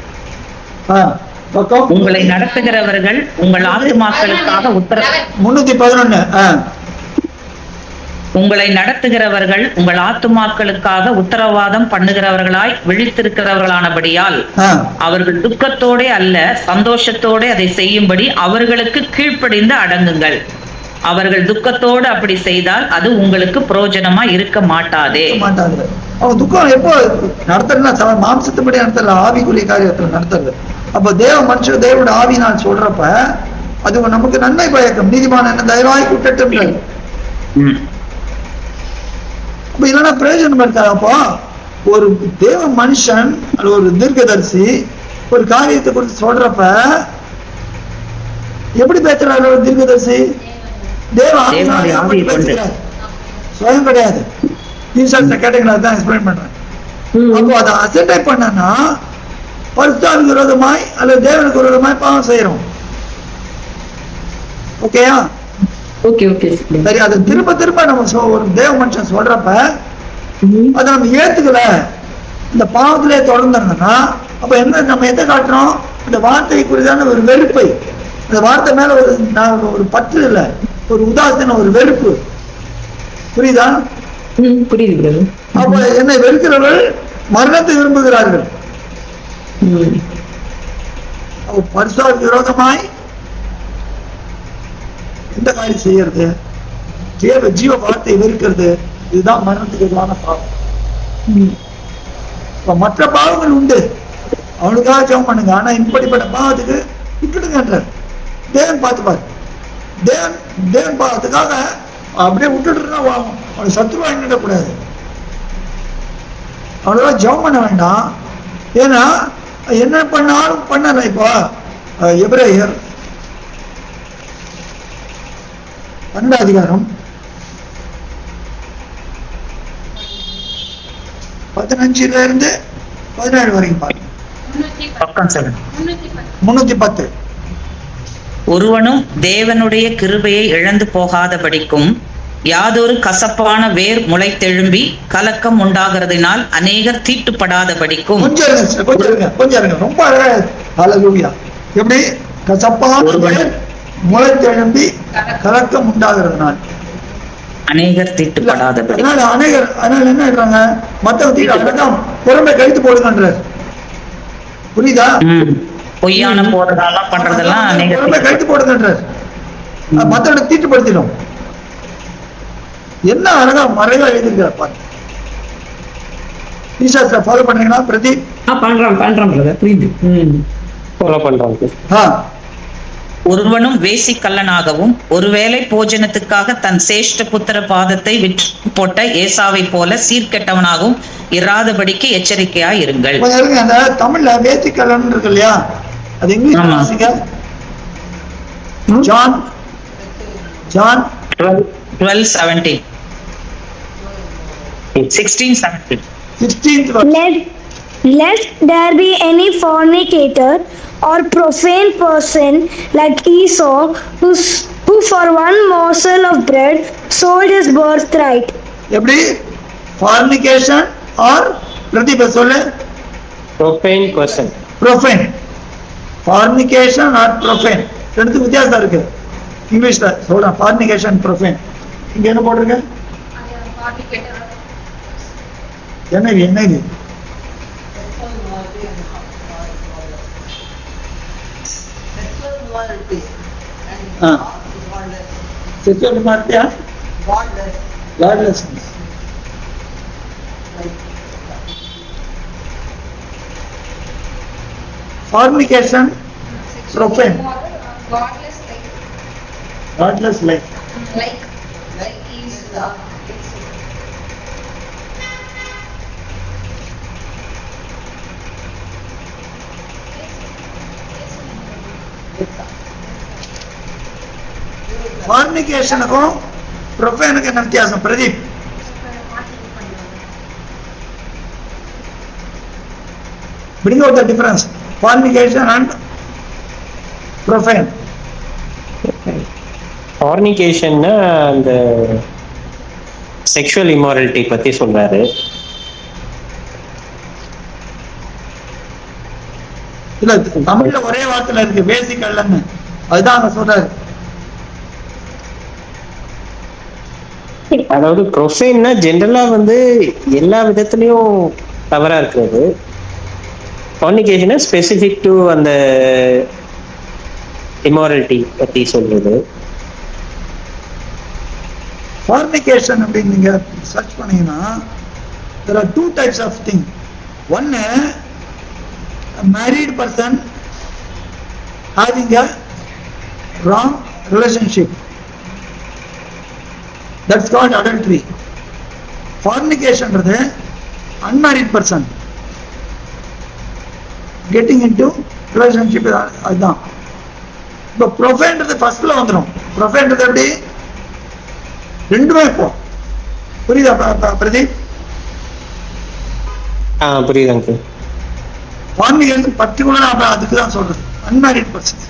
உங்களை நடத்துகிறவர்கள் உங்கள் ஆத்துமாக்களுக்காக 311. உங்களை நடத்துகிறவர்கள் உங்கள் ஆத்துமாக்களுக்காக உத்தரவாதம் பண்ணுகிறவர்களாய் விழித்திருக்கிறவர்களானபடியால் அவர்கள் துக்கத்தோட அல்ல சந்தோஷத்தோட அதை செய்யும்படி அவர்களுக்கு கீழ்ப்படிந்து அடங்குங்கள். அவர்கள் துக்கத்தோடு அப்படி செய்தால் அது உங்களுக்கு பிரயோஜனமா இருக்க மாட்டாதே. அவன் துக்கம் எப்போ நடத்துறதுன்னா மாம்சத்துப்படி நடத்தல, ஆவிக்குரிய காரியத்துல நடத்துறது. அப்ப தேவனோட ஆவினால் சொல்றப்ப அது நமக்கு நன்மை பயக்கும். நீதிமான என்ன தயவாய் கூட்டட்டும். அப்ப இல்லைன்னா பிரயோஜனம் இருக்காது. அப்போ ஒரு தேவ மனுஷன் அல்ல ஒரு தீர்க்கதரிசி ஒரு காரியத்தை குறித்து சொல்றப்ப எப்படி பேசுறாரு? ஒரு தீர்க்கதரிசி தேவ ஆவியினால் சுயம் கிடையாது. கேட்டீங்களா? தான் எக்ஸ்பிளைன் பண்றேன். அப்போ அதை அசட்டை பண்ணனா பரிசுத்தாவிக்கு விரோதமாய் அல்லது தேவனுக்கு விரோதமாய் பாவம் செய்யறோம். ஓகேயா? சரி, அது திரும்ப திரும்ப நம்ம ஒரு தேவ மனுஷன் சொல்றப்ப அதை நம்ம ஏத்துக்கல, இந்த பாவத்திலே தொடர்ந்தோம்னா அப்ப என்ன நம்ம எதை காட்டுறோம்? இந்த வார்த்தை குறித்தான ஒரு வெறுப்பை, இந்த வார்த்தை மேல ஒரு பற்று இல்ல, ஒரு உதாசீன, ஒரு வெறுப்பு. புரியுதா? புரியுது. அப்ப என்னை வெறுக்கிறவர்கள் மரணத்தை விரும்புகிறார்கள். அவ பரிசுத்த விரோதமாய் எந்த காரியம் செய்யறது, ஜீவ வார்த்தை வெறுக்கிறது, இதுதான் மரணத்துக்கு எதிரான பாவம். இப்ப மற்ற பாவங்கள் உண்டு, அவனுக்காக ஜெபம் பண்ணுங்க. ஆனா இப்படிப்பட்ட பாவத்துக்கு விட்டுடுங்கன்றார். தேவன் பார்த்துப்பாரு. தேவன் பாவத்துக்காக அப்படியே விட்டுட்டுனா அவனை சத்துருவா எண்ணிடக்கூடாது. அவனுக்காக ஜெபம் பண்ண வேண்டாம். ஏன்னா என்ன பண்ணாலும் பண்ணல. இப்போ எபிரேயர் 2 அதிகாரம் 15 இருந்து 17 வரைக்கும் பாருங்க. பக்கம் 7. 310. ஒருவனும் தேவனுடைய கிருபையை இழந்து போகாதபடிக்கும் யாதொரு கசப்பான வேர் முளைத்தெழும்பி கலக்கம் உண்டாகிறதினால் அநேகர் தீட்டுப்படாதபடிக்கும். கொஞ்சம் இருங்க. ரொம்ப அழகா. ஹல்லேலூயா. எப்படி கசப்பான வேர் முளைத்தெழும்பி கலக்கம் உண்டாகிறதுனால் அநேகர் தீட்டுப்படாதபடி. அதனால என்ன ஆயிடுறாங்க, மத்தவங்க தீட்டு புறம்பை கழித்து போடுங்கன்றார். புரியுதா? பொய்யான போறதெல்லாம் பண்றதெல்லாம் புறம்பை கழித்து போடுங்கன்றார். மத்தவங்க தீட்டுப்படுத்திடும். என்ன அழகா மறைவா எழுதிருக்கார் பாருங்க. ஈசாஸ்ல ஃபாலோ பண்றீங்களா பிரதீப்? பண்றோம் பிரதர், புரியுது. ஃபாலோ பண்றோம். ஒருவனும் வேசிக்கல்லனாகவும் ஒருவேளை போஜனத்துக்காக தன் சேஷ்ட புத்திர பாதத்தை விற்று போட்ட ஏசாவை போல சீர்கெட்டவனாகவும் இராதபடிக்கு எச்சரிக்கையா இருங்கள். அந்த தமிழ்ல வேசிக்கல்லன் இருக்கு இல்லையா, அது இங்கிலீஷ் வாசிங்க. John 12:17 16:17. Lest there be any fornicator or profane person like Esau, who for one morsel of bread sold his birthright. எப்படி fornication or பிரதிப சொல்லு. profane person. profane. fornication or profane ரெண்டு வித்தியாசம் இருக்கு. இங்கிலீஷ்ல சொல்றேன் fornication profane. இங்க என்ன போட்டிருக்க? என்ன இது? Sexual immorality and godlessness. Fornication, profane. Godless life. Like is ஃபார்னிகேஷனுக்கும் ப்ரொஃபேனுக்கு என்ன வித்தியாசம் Pradeep? Bring out the difference. Fornication and profane. ஃபார்னிகேஷன்னா அந்த செக்ஷுவல் இம்மாரலிட்டி பத்தி சொல்றாரு. இல்ல தமிழ்ல ஒரே வார்த்தையில இருக்கு பேசிக் அல்லன்னு, அதுதான் அங்க சொல்றாரு. அதாவது ப்ரொஃபேன்னா ஜென்ரலா எல்லா விதத்துலயும் தவறா இருக்கிறது. ஃபார்னிகேஷனா ஸ்பெசிபிக் டு அந்த இம்மாரலிட்டி பத்தி சொல்றது. ஃபார்னிகேஷன் அப்படின்னு நீங்க சர்ச் பண்ணீங்கன்னா there are two types of thing. One, a married person having a wrong relationship, that's called adultery. Fornication is unmarried person getting into relationship. அதுதான். இப்போ ப்ரொஃபேன்றது ஃபர்ஸ்ட்ல வந்துடும். ப்ரொஃபேன்றது எப்படி ரெண்டுமே இப்போ புரியுதா பிரதீப்? புரியுது அங்கிள். ஃபார்னிகேஷன் பர்டிகுலரா அதுக்கு தான் சொல்றது, அன்மேரிட் பர்சன்.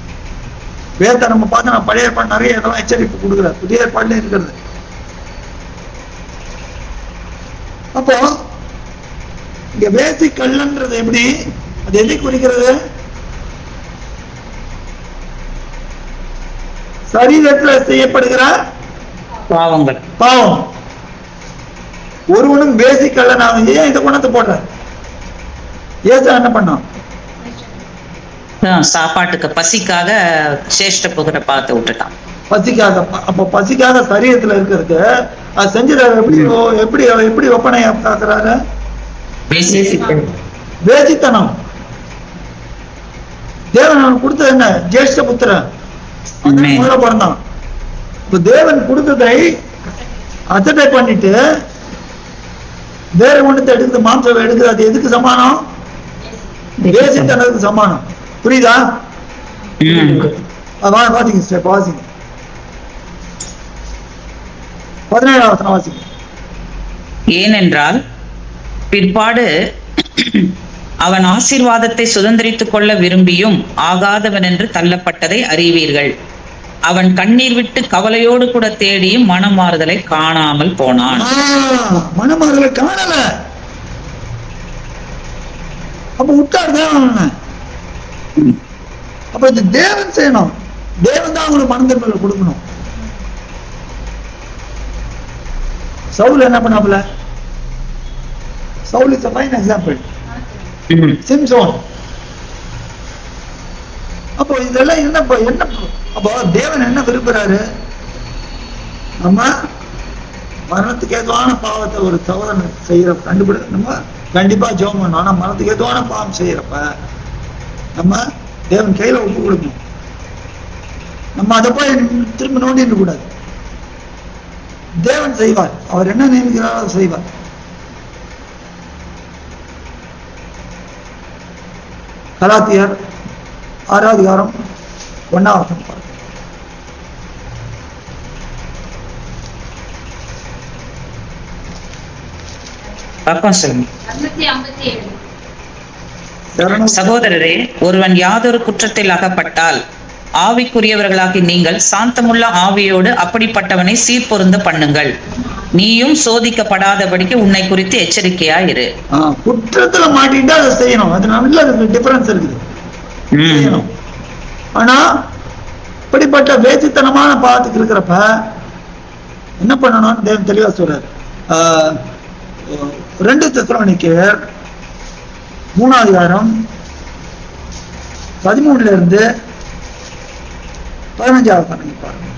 வேதத்தை நம்ம பார்த்து நான் பழைய ஏற்பாடு நிறைய இதெல்லாம் எச்சரிப்பு கொடுக்குறாரு, புதிய ஏற்பாடுல இருக்கிறது. அப்போ இங்க பேசிக் கல்லன்றது எப்படி, அது எதை குறிக்கிறது? சரீரத்தில் செய்யப்படுகிற பாவங்கள், பாவம். ஒருவனும் பேசிக் கல்லன். அவன் ஏன் இந்த குணத்தை போடுற? ஏசா என்ன பண்ணான்? சாப்பாட்டுக்கு பசிக்காக சேஷ்ட போகிற பாகத்தை விட்டுட்டான். பசிக்காக. அப்ப பசிக்காக சரீரத்துல இருக்கிறதுக்கு அது செஞ்சுறாரு. எப்படி எப்படி ஒப்பனை காக்குறாரு? வேசித்தனம். தேவன் அவன் கொடுத்தது என்ன? ஜேஷ்ட புத்திரன், முதல்ல பிறந்தான். இப்ப தேவன் கொடுத்ததை அசட்டை பண்ணிட்டு வேற ஒண்ணுத்தை எடுக்குது, மாம்சம் எடுக்குது. அது எதுக்கு சமானம்? வேசித்தனத்துக்கு சமானம். புரியுதா? வாசிங்க ஸ்டெப், வாசிங்க 17ஆம் வசனம் வாசிங்க. ஏனென்றால் பிற்பாடு அவன் ஆசீர்வாதத்தை சுதந்திரித்துக் கொள்ள விரும்பியும் ஆகாதவன் என்று தள்ளப்பட்டதை அறிவீர்கள். அவன் கண்ணீர் விட்டு கவலையோடு கூட தேடியும் மனமாறுதலை காணாமல் போனான். மனமாறுதலை காணல. அப்ப விட்டார் தேவன். அப்ப இது தேவன் செய்யணும். தேவன் தான் அவங்களுக்கு மனதின்மையில கொடுக்கணும். சவுல் என்ன பண்ணாப்புல? Saul is a fine example. Samson. அப்போ இதெல்லாம் என்ன அப்போ தேவன் என்ன விரும்புறாரு? நம்ம மரணத்துக்கு ஏதுவான பாவத்தை ஒரு சகோதரன் செய்யற நம்ம கண்டிப்பா ஜெபம் பண்ணணும். ஆனா மரணத்துக்கு ஏதுவான பாவம் செய்யறப்ப நம்ம தேவன் கையில ஒப்பு கொடுக்கணும். நம்ம அதை போய் திரும்ப நோண்டிட்டு கூடாது. தேவன் செய்வார். அவர் என்ன நினைக்கிறாரோ அதை செய்வார். கலாத்தியர் 6ஆம் அதிகாரம் 1ஆம் வசனம் பாருங்க. சகோதரரே, ஒருவன் யாதொரு குற்றத்தில் அகப்பட்டால் ஆவிக்குரியவர்களாகி நீங்கள் சாந்தமுள்ள ஆவியோடு அப்படிப்பட்டவனை சீர்பொருந்த பண்ணுங்கள். நீயும் சோதிக்கப்படாதபடிக்கு உன்னை குறித்து எச்சரிக்கையா இரு. குற்றத்துல மாட்டிட்டு அதை செய்யணும். அது நல்ல டிஃபரன்ஸ் இருக்குது. செய்யணும். ஆனா இப்படிப்பட்ட வேசித்தனமான பாவத்துக்கு இருக்கிறப்ப என்ன பண்ணணும்னு தேவன் தெளிவா சொல்றாரு. 2 தெசலோனிக்கேயர் 3ஆம் அதிகாரம் 13 இருந்து 15 பாருங்க.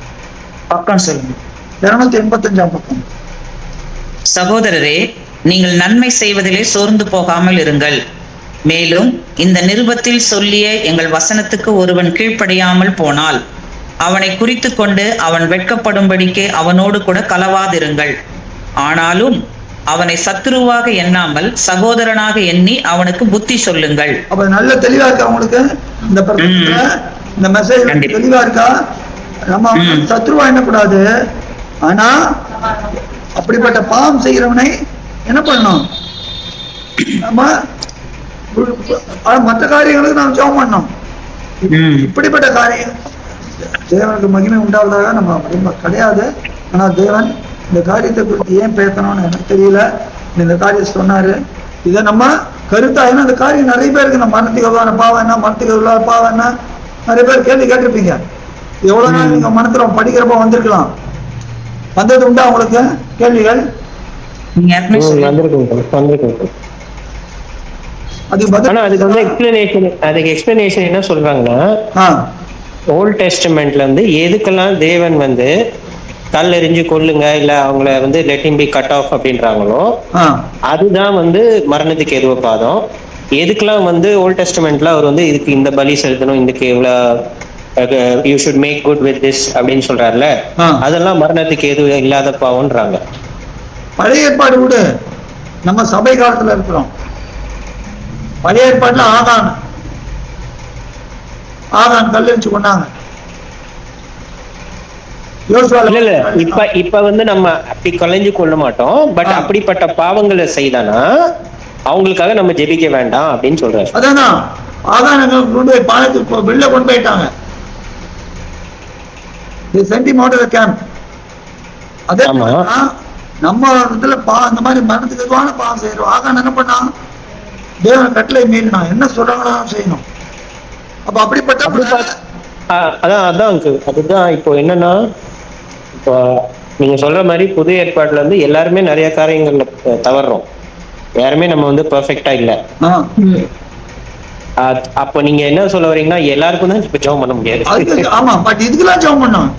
பக்கம் சொல்லுங்க. 285 பக்கம். சகோதரரே, நீங்கள் நன்மை செய்வதிலே சோர்ந்து போகாமல் இருங்கள். மேலும் இந்த நிருபத்தில் சொல்லிய எங்கள் வசனத்துக்கு ஒருவன் கீழ்ப்படியாமல் போனால் அவனை குறித்து கொண்டு அவன் வெட்கப்படும்படிக்கு அவனோடு கூட கலவாதிருங்கள். ஆனாலும் அவனை சத்துருவாக எண்ணாமல் சகோதரனாக எண்ணி அவனுக்கு புத்தி சொல்லுங்கள். அப்ப நல்ல தெளிவா இருக்கா உங்களுக்கு இந்த மெசேஜ்? தெளிவா இருக்கா? நம்ம சத்ருவா எண்ணக்கூடாது. ஆனா அப்படிப்பட்ட பாவம் செய்கிறவனை என்ன பண்ணணும்? நம்ம மற்ற காரியங்களுக்கு நாம் ஜெபம் பண்ணணும். இப்படிப்பட்ட காரியம் தேவனுக்கு மகிமை உண்டாவதாக நம்ம கிடையாது. ஆனா தேவன் இந்த காரியத்தை குறித்து ஏன் பேசணும்னு எனக்கு தெரியல. இந்த காரியம் சொன்னாரு. இதை நம்ம கருத்தா, ஏன்னா இந்த காரியம் நிறைய பேருக்கு நம்ம மனத்துக்கு எவ்வளவு பாவம் என்ன, மனத்துக்கு எவ்வளவு பாவம் என்ன, நிறைய பேர் கேள்வி கேட்டிருப்பீங்க. எவ்வளவு நாள் நீங்க மனத்துல படிக்கிறப்ப வந்திருக்கலாம். வந்தது உண்டா உங்களுக்கு கேள்விகள்? அதுக்கு எக்ஸ்பிளனேஷன் என்ன சொல்றாங்கன்னா, ஓல்ட் டெஸ்டமெண்ட்ல எதுக்கெல்லாம் தேவன் கல்லெறிஞ்சு கொல்லுங்க இல்ல அவங்கள let him be cut off அப்படின்றாங்களோ அதுதான் மரணத்துக்கு ஏதுவ பாதம். எதுக்கெல்லாம் ஓல்ட் டெஸ்டமெண்ட்ல அவர் இதுக்கு இந்த பலி செலுத்தணும், இதுக்கு இவ்வளவு you should make good with this அப்படின்னு சொல்றாருல, அதெல்லாம் மரணத்துக்கு எதுவும் இல்லாத பாவம்ன்றாங்க. பழைய ஏற்பாடு கூட நம்ம சபை காலத்துல இருக்கிறோம். பழைய ஏற்பாட்டுல ஆகான் கல்லெறிஞ்சு கொண்டாங்க. இப்ப நம்ம அப்படி கொலைஞ்சு கொள்ள மாட்டோம். பட் அப்படிப்பட்ட பாவங்களை செய்தானா அவங்களுக்காக நம்ம ஜெபிக்க வேண்டாம் அப்படின்னு சொல்றாரு. அதான் ஆகானங்கள் கொண்டு போய் பாலத்துக்கு வெளில கொண்டு போயிட்டாங்க. அதே நம்ம இதுல இந்த மாதிரி மரணத்துக்கு எதுவான பாவம் செய்யறோம். ஆகான் என்ன பண்ணா? தேவன் கட்டளை மீறினா என்ன சொல்றாங்களோ செய்யணும். அப்ப அப்படிப்பட்ட அதுதான் இப்போ என்னன்னா, இப்போ நீங்க சொல்ற மாதிரி புது ஏற்பாடுல எல்லாருமே நிறைய காரியங்கள்ல தவறுறோம். யாருமே நம்ம பெர்ஃபெக்ட்டா இல்ல. அப்போ நீங்க என்ன சொல்ல வரீங்கன்னா எல்லாருக்கும் தான் இப்ப ஜெபம் பண்ண முடியாது. ஆமா, பட் இதுக்கெல்லாம் ஜெபம் பண்ணணும்.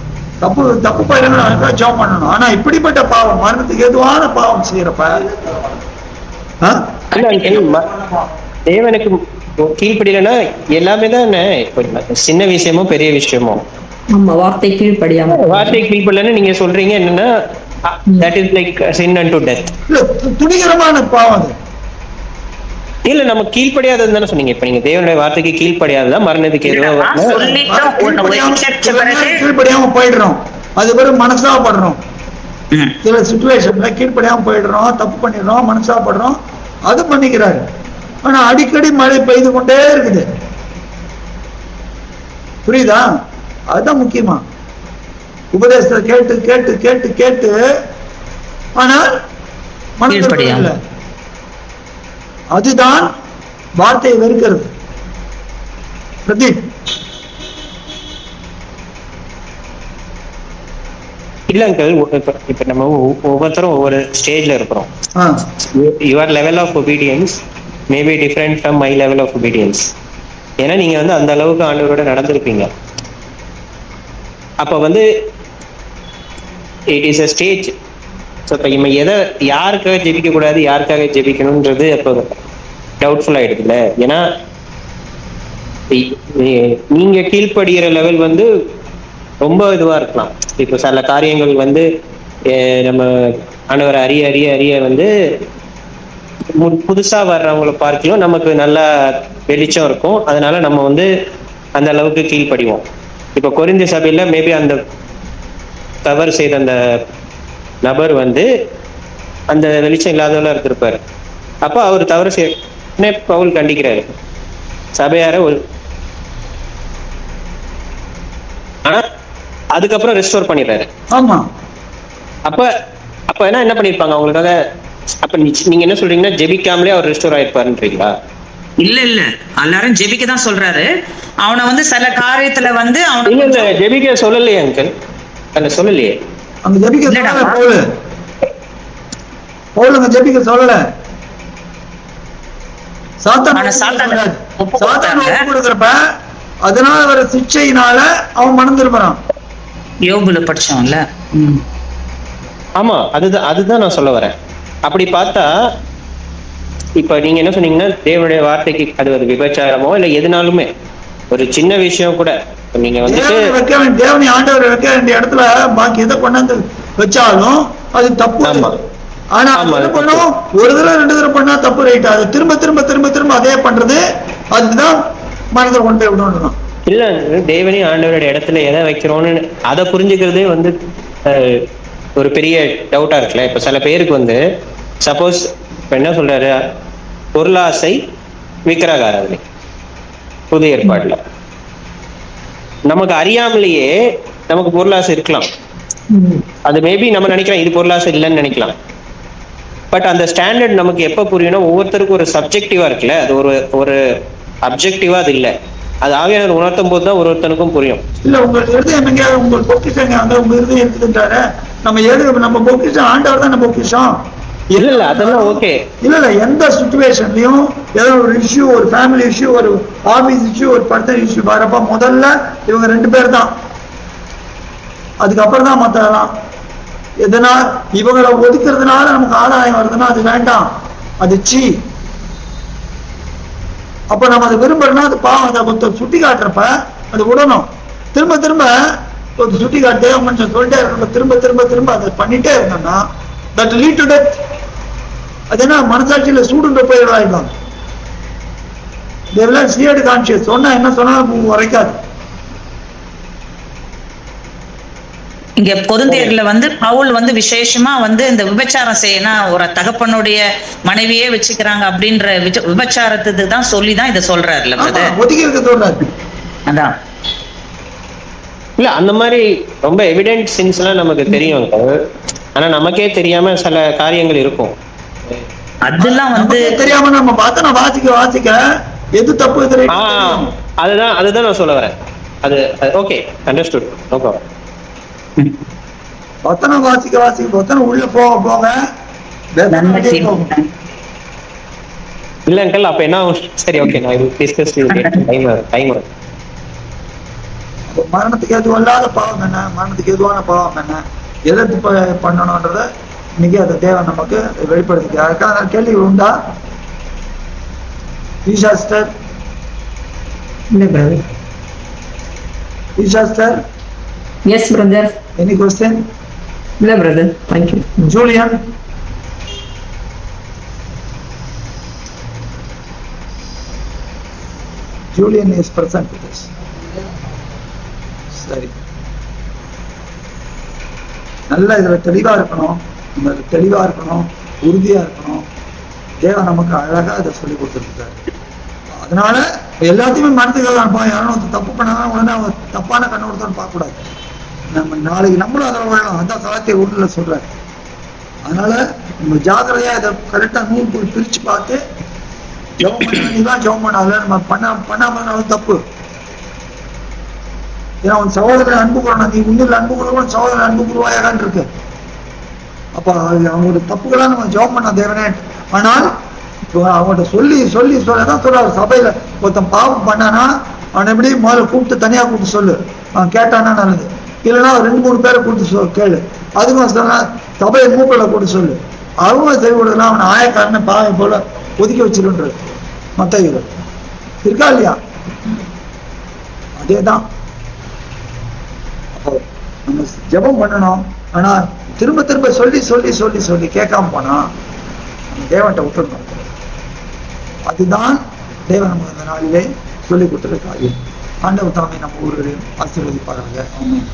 தப்பு பயிரங்க ஜெபம் பண்ணணும். ஆனா இப்படிப்பட்ட பாவம், மரணத்துக்கு எதுவான பாவம் செய்யறப்ப தேவனுக்கு கீழ்ப்படியலன்னா எல்லாமே தான் சின்ன விஷயமோ பெரிய விஷயமோ. ஆமா, வார்த்தை கீழ்ப்படியலன்னு நீங்க சொல்றீங்க என்னன்னா that is like sin unto death. துணிகரமான பாவம். இல்ல நம்ம கீழ்ப்படியாதது தானே சொன்னீங்க. இப்ப நீங்க தேவனுடைய வார்த்தைக்கு கீழ்ப்படியாததான் மரணத்துக்கு கீழ்ப்படியாம போயிடுறோம், அது பேரு மனசாப்படுறோம். சில சிச்சுவேஷன்ல கீழ்ப்படியாம போயிடுறோம், தப்பு பண்ணிடுறோம், மனசாப்படுறோம், அது பண்ணிக்கிறாரு. ஆனா அடிக்கடி மழை பெய்து கொண்டே இருக்குது. புரியுதா? அதுதான் முக்கியமா. உபதேசத்தை கேட்டு கேட்டு கேட்டு கேட்டு ஆனால் மனதில் அதுதான் வார்த்தையை வெறுக்கிறது. பிரதீப் இல்ல அங்கிள், இப்ப நம்ம ஒவ்வொருத்தரும் ஒவ்வொரு ஸ்டேஜ்ல இருக்கிறோம். Your level of obedience maybe different from my level of obedience. ஏன்னா நீங்க அந்த அளவுக்கு ஆண்டவரோட நடந்திருப்பீங்க. அப்ப it is a stage. So இப்போ நம்ம யாருக்காக ஜெபிக்க கூடாது, யாருக்காக ஜெபிக்கணும்ன்றது அப்போ டவுட்ஃபுல் ஆயிடுதுல்ல. ஏன்னா நீங்க கீழ்ப்படுகிற லெவல் ரொம்ப இதுவா இருக்கலாம். இப்போ சில காரியங்கள் நம்ம ஆண்டவரை அறிய அறிய அறிய புதுசா வர்றவங்களை பார்க்கலும் நமக்கு நல்லா வெளிச்சம் இருக்கும். அதனால நம்ம அந்த அளவுக்கு கீழ்ப்படிவோம். இப்போ கொரிந்திய சபையில மேபி அந்த தவறு செய்த அந்த நபர் அந்த வெளிச்சம் இல்லாதவளா இருந்திருப்பாரு. அப்ப அவர் தவறு செய்ய பவுல் கண்டிக்கிறாரு சபையார. ஆனா அதுக்கப்புறம் ரெஸ்டோர் பண்ணிடுறாரு. ஆமா. அப்ப என்ன பண்ணிருப்பாங்க அவங்களுக்காக? அப்ப நீங்க என்ன சொல்றீங்கன்னா ஜெபிக்காமலே அவர் ரெஸ்டோர் ஆயிருப்பாருன்றீங்களா? இல்ல எல்லாரும் ஜெபிக்க தான் சொல்றாரு. அவனை சில காரியத்துல இல்ல ஜெபிக்க சொல்லலையே அங்கிள், அந்த சொல்லலையே. அங்க ஜெபிக்க பவுல் ஜெபிக்க சொல்லல. சாத்தான் கொடுக்கறப்ப அதனால வர சிக்ஷையினால அவன் மனம் திரும்புறான். யோபுல படிச்சோம்ல. ஆமா, அதுதான் நான் சொல்ல வரேன். அப்படி பார்த்தா இப்ப நீங்க என்ன சொன்னீங்கன்னா தேவனுடைய வார்த்தைக்கு அது ஒரு விபச்சாரமோ இல்ல எதுனாலுமே ஒரு சின்ன விஷயம் கூட நீங்க தேவனை ஆண்டவரை வைக்க வேண்டிய இடத்துல பாக்கி எதை கொண்டாந்து வச்சாலும் அது தப்பு. ஆனா பண்ணும் ஒரு தடவை 2 தடவை பண்ணா தப்பு, ரைட். அது திரும்ப திரும்ப திரும்ப திரும்ப அதே பண்றது, அதுதான் மனதில் கொண்டு போய் விடணும். இல்ல தேவனே ஆண்டவருடைய இடத்துல எதை வைக்கிறோம்னு அதை புரிஞ்சுக்கிறதே ஒரு பெரிய டவுட்டா இருக்குல்ல. இப்ப சில பேருக்கு சப்போஸ் இப்ப என்ன சொல்றாரு, பொருளாசை விக்கிரக ஆராதனை புது ஏற்பாடுல நமக்கு அறியாமலேயே நமக்கு பொருளாசை இருக்கலாம். அது மேபி நம்ம நினைக்கலாம் இது பொருளாசை இல்லைன்னு நினைக்கலாம். பட் அந்த ஸ்டாண்டர்ட் நமக்கு எப்ப புரியணும், ஒவ்வொருத்தருக்கும் ஒரு சப்ஜெக்டிவா இருக்குல்ல, அது ஒரு அப்ஜெக்டிவா அது இல்லை. அது ஆவியானவர் உணர்த்தும் போது தான் ஒருத்தனுக்கும் புரியும். இல்ல உங்க இருதயம் எங்க, உங்க பொக்கிஷங்க அங்க உங்க இருதயம் இருக்குதுன்றாரு. நம்ம பொக்கிஷம் ஆண்டவர் தான். நம்ம பொக்கிஷம் இல்ல அதெல்லாம் ஓகே. இல்ல எந்த சிச்சுவேஷன்லயும் ஏதோ ஒரு இஷ்யூ, ஒரு ஃபேமிலி இஷ்யூ, ஒரு ஆபீஸ் இஷ்யூ, ஒரு பர்சனல் இஷ்யூ வரப்ப முதல்ல இவங்க 2 பேர் தான், அதுக்கப்புறம் தான் மத்ததெல்லாம். எதனா இவங்களை ஒதுக்குறதுனால நமக்கு ஆதாயம் வருதுன்னா அது வேண்டாம், அது சீ. அப்ப நம்ம அதை விரும்புறோம்னா அது பாவம். அதை சுட்டி காட்டுறப்ப அது விடணும். திரும்ப திரும்ப சுட்டி காட்டு மனுஷன் சொல்லிட்டே இருக்கணும். திரும்ப திரும்ப திரும்ப அதை பண்ணிட்டே இருந்தோம்னா that lead to death. அது என்ன மனசாட்சியில சூடுன்ற போயிடுவாங்க. they will have seared conscience. சொன்னா என்ன சொன்னா உரைக்காது. இங்க கொரிந்தியர்ல பவுல் விசேஷமா இந்த விபச்சாரம் செய்யணும், ஒரு தகப்பனுடைய மனைவியே வச்சுக்கிறாங்க அப்படின்ற விபச்சாரத்துக்கு தான் சொல்லிதான் இதை சொல்றாருல்ல. அதான் இல்ல அந்த மாதிரி ரொம்ப எவிடென்ட் சின்ஸ் எல்லாம் நமக்கு தெரியும். ஆனா நமக்கே தெரியாம சில காரியங்கள் இருக்கும். அதெல்லாம் தெரியாம நம்ம பார்த்தா வாசிக்க எது தப்பு அதுதான் நான் சொல்ல வரேன். அது ஓகே, அண்டர்ஸ்டுட், நோ ப்ராப்ளம். வசனம் வாசிக்க வசனம் உள்ள போக இல்ல அங்கிள், அப்ப என்ன ஆகும்? சரி, ஓகே, நான் டிஸ்கஸ் டைம் அப்போ மரணத்துக்கு எதுவல்லாத பாவம் என்ன, மரணத்துக்கு எதுவான பாவம் என்ன, எதை பண்ணணும்ன்றத இன்னைக்கு அந்த தேவன் நமக்கு வெளிப்படுத்தி. யாருக்கான கேள்வி உண்டா? ஈஷாஸ்டர், No, brother. ஈஷாஸ்டர், Yes, brother. Any question? No, brother. Thank you. Julian, Julian is present with us. சரி, நல்ல இதுல தெளிவா இருக்கணும், தெளிவா இருக்கணும், உறுதியா இருக்கணும். தேவன் நமக்கு அழகா இதை சொல்லி கொடுத்துருக்காரு. அதனால எல்லாத்தையுமே மனத்துக்கு யாரும் தப்பு பண்ணாதான் உடனே அவங்க தப்பான கண்ணோட்டத்தோடு பார்க்க கூடாது. நம்ம நாளைக்கு நம்மளும் அதில் விழணும். அதான் கலாத்திய ஒன்றுல சொல்றாரு. அதனால நம்ம ஜாக்கிரதையா இதை கரெக்டா நூல் போய் பிரிச்சு பார்த்து ஜெபம் பண்ணி ஜெபம் பண்ணால நம்ம பண்ணாமனாலும் தப்பு. ஏன்னா உன் சகோதரன் அன்பு கூறணும், நீ உன்னில் அன்பு கூறவும் சகோதரன் அன்பு கூறுவாயாகான் இருக்கு. அப்ப அவங்களோட தப்புக்கெல்லாம் நம்ம ஜெபம் பண்ண தேவனே. ஆனால் அவங்கள்ட்ட சொல்லி சொல்லி சொல்லதான் சொல்றாரு. சபையில ஒருத்தன் பாவம் பண்ணானா அவனை எப்படி முதல்ல கூப்பிட்டு தனியா கூப்பிட்டு சொல்லு, அவன் கேட்டானா நல்லது. இல்லைன்னா 2-3 பேரை கூப்பிட்டு கேளு. அதுக்கும் சொன்னா சபையை மூக்களை கூப்பிட்டு சொல்லு. அவங்க செவி கொடுக்கலாம், அவனை ஆயக்காரனை பாவை போல ஒதுக்கி வச்சிருன்றது மத்தவங்க இருக்கா இல்லையா? அதேதான். அப்போ நம்ம ஜெபம் பண்ணணும். ஆனா திரும்ப திரும்ப சொல்லி சொல்லி சொல்லி சொல்லி கேட்காம போனா நம்ம தேவன்கிட்ட விட்டுடணும். அதுதான் தேவன் நமக்கு அந்த நாளிலே சொல்லிக் கொடுத்துருக்காரு. ஆண்டவர் தாமே நம்ம ஊர்களையும் ஆசீர்வதிப்பார்கள். ஆமென்.